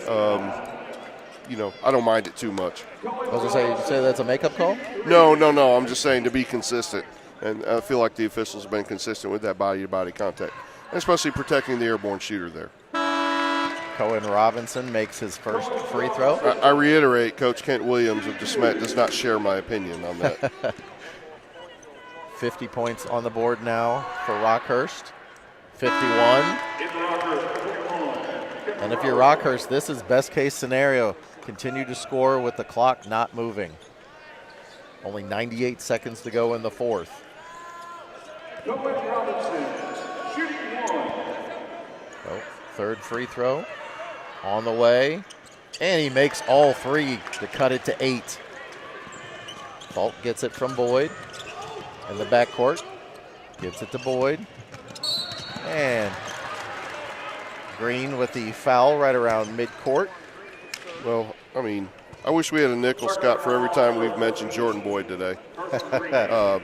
I don't mind it too much. I was going to say, did you say that's a makeup call? No. I'm just saying to be consistent. And I feel like the officials have been consistent with that body-to-body contact, especially protecting the airborne shooter there. Cohen Robinson makes his first free throw. I reiterate, Coach Kent Williams of DeSmet does not share my opinion on that. 50 points on the board now for Rockhurst. 51. And if you're Rockhurst, this is best case scenario. Continue to score with the clock not moving. Only 98 seconds to go in the fourth. Third free throw on the way. And he makes all three to cut it to 8. Falk gets it from Boyd in the backcourt. Gives it to Boyd. And Green with the foul right around midcourt. Well, I mean, I wish we had a nickel, Scott, for every time we've mentioned Jordan Boyd today.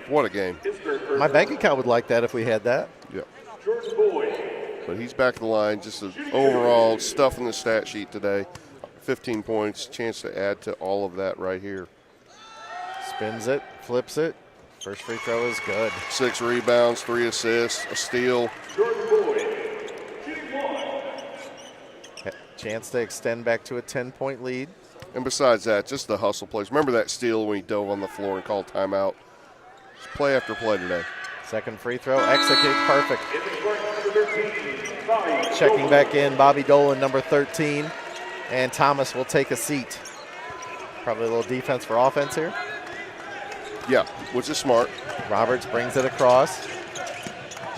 What a game. My bank account would like that if we had that. Yeah. But he's back to the line, just an overall stuff in the stat sheet today. 15 points, chance to add to all of that right here. Spins it, flips it. First free throw is good. 6 rebounds, 3 assists, a steal. Chance to extend back to a 10-point lead. And besides that, just the hustle plays. Remember that steal when he dove on the floor and called timeout? Just play after play today. Second free throw, executes perfect. Checking back in, Bobby Dolan, number 13. And Thomas will take a seat. Probably a little defense for offense here. Yeah, which is smart. Roberts brings it across.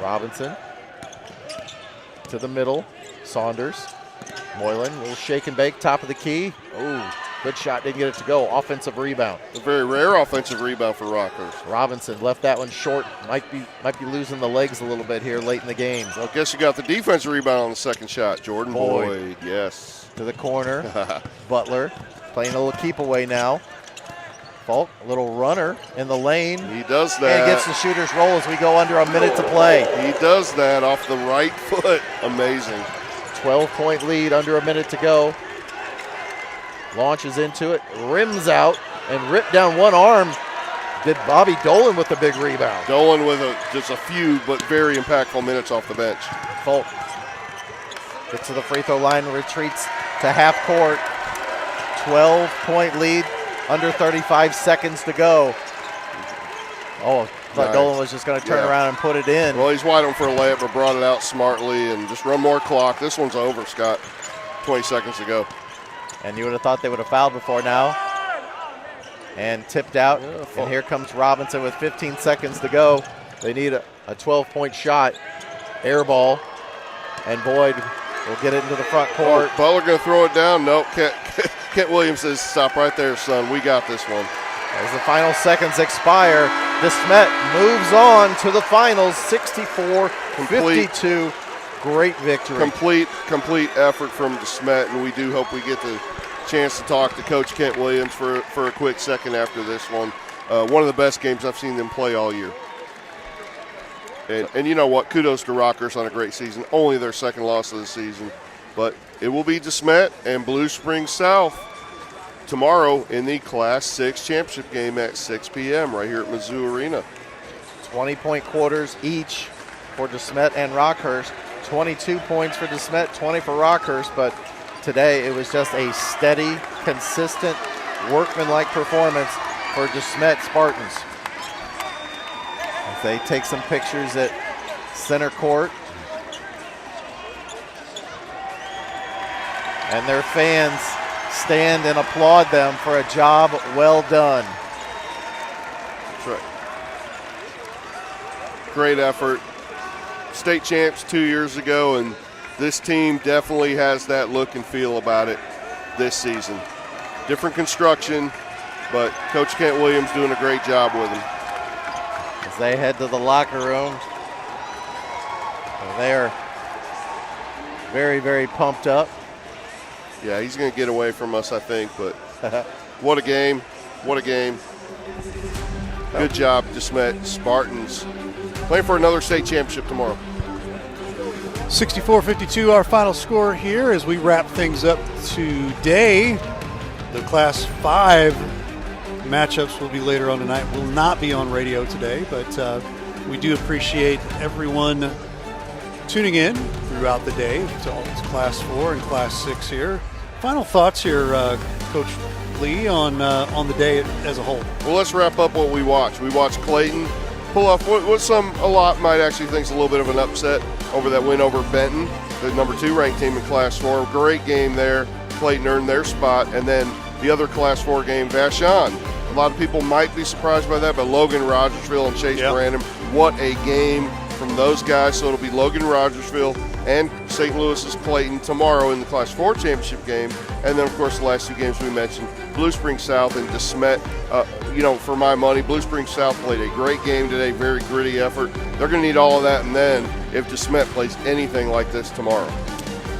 Robinson to the middle. Saunders. Moylan, little shake and bake, top of the key. Ooh, good shot, didn't get it to go. Offensive rebound. A very rare offensive rebound for Rockhurst. Robinson left that one short. Might be losing the legs a little bit here late in the game. Well, I guess you got the defensive rebound on the second shot. Jordan Boyd, yes. To the corner. Butler playing a little keep away now. Falk, a little runner in the lane. He does that. And gets the shooter's roll as we go under a minute to play. He does that off the right foot. Amazing. 12-point lead, under a minute to go. Launches into it, rims out, and ripped down one arm. Did Bobby Dolan with the big rebound. Dolan with just a few but very impactful minutes off the bench. Falk gets to the free throw line, retreats to half court. 12-point lead, under 35 seconds to go. Oh, I thought Dolan was just going to turn around and put it in. Well, he's wide open for a layup, but brought it out smartly and just run more clock. This one's over, Scott. 20 seconds to go. And you would have thought they would have fouled before now. And tipped out. And here comes Robinson with 15 seconds to go. They need a 12-point shot. Air ball. And Boyd will get it into the front court. Oh, Butler going to throw it down. Nope. Kent Williams says, stop right there, son. We got this one. As the final seconds expire, DeSmet moves on to the finals, 64-52. Great victory. Complete effort from DeSmet, and we do hope we get the chance to talk to Coach Kent Williams for a quick second after this one. One of the best games I've seen them play all year. And you know what? Kudos to Rockhurst on a great season. Only their second loss of the season. But it will be DeSmet and Blue Springs South tomorrow in the Class 6 championship game at 6 p.m. right here at Mizzou Arena. 20-point quarters each for DeSmet and Rockhurst. 22 points for DeSmet, 20 for Rockhurst, but today it was just a steady, consistent, workmanlike performance for DeSmet Spartans. As they take some pictures at center court. And their fans stand and applaud them for a job well done. That's right. Great effort. State champs 2 years ago, and this team definitely has that look and feel about it this season. Different construction, but Coach Kent Williams doing a great job with them. As they head to the locker room, they are very, very pumped up. Yeah, he's going to get away from us, I think, but what a game. What a game. Good job, DeSmet Spartans. Playing for another state championship tomorrow. 64-52, our final score here as we wrap things up today. The Class 5 matchups will be later on tonight. Will not be on radio today, but we do appreciate everyone tuning in throughout the day to Class 4 and Class 6 here. Final thoughts here, Coach Lee, on the day as a whole. Well, let's wrap up what we watched. We watched Clayton pull off what a lot might actually think is a little bit of an upset over that win over Benton, the number 2 ranked team in Class 4. Great game there. Clayton earned their spot. And then the other Class 4 game, Vashon. A lot of people might be surprised by that, but Logan Rogersville and Chase Brandon, what a game from those guys. So it'll be Logan Rogersville and St. Louis's Clayton tomorrow in the Class 4 championship game. And then, of course, the last 2 games we mentioned, Blue Springs South and DeSmet. For my money, Blue Springs South played a great game today, very gritty effort. They're going to need all of that, and then if DeSmet plays anything like this tomorrow.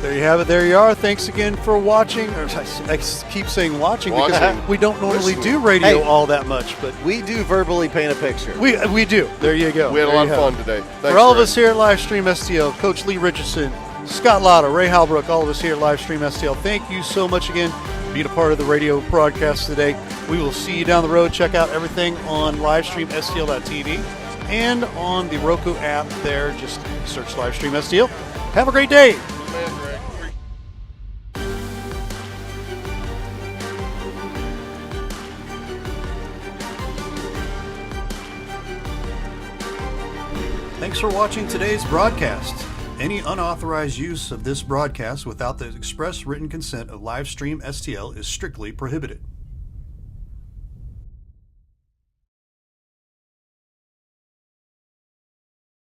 There you have it. There you are. Thanks again for watching. I keep saying watching because we don't normally do radio all that much, but we do verbally paint a picture. We do. There you go. We had a lot of fun today. Thanks, for all of us here at Livestream STL, Coach Lee Richardson, Scott Lotta, Ray Halbrook, all of us here at Livestream STL, thank you so much again for being a part of the radio broadcast today. We will see you down the road. Check out everything on livestreamstl.tv and on the Roku app there. Just search Livestream STL. Have a great day. Thanks for watching today's broadcast. Any unauthorized use of this broadcast without the express written consent of Livestream STL is strictly prohibited.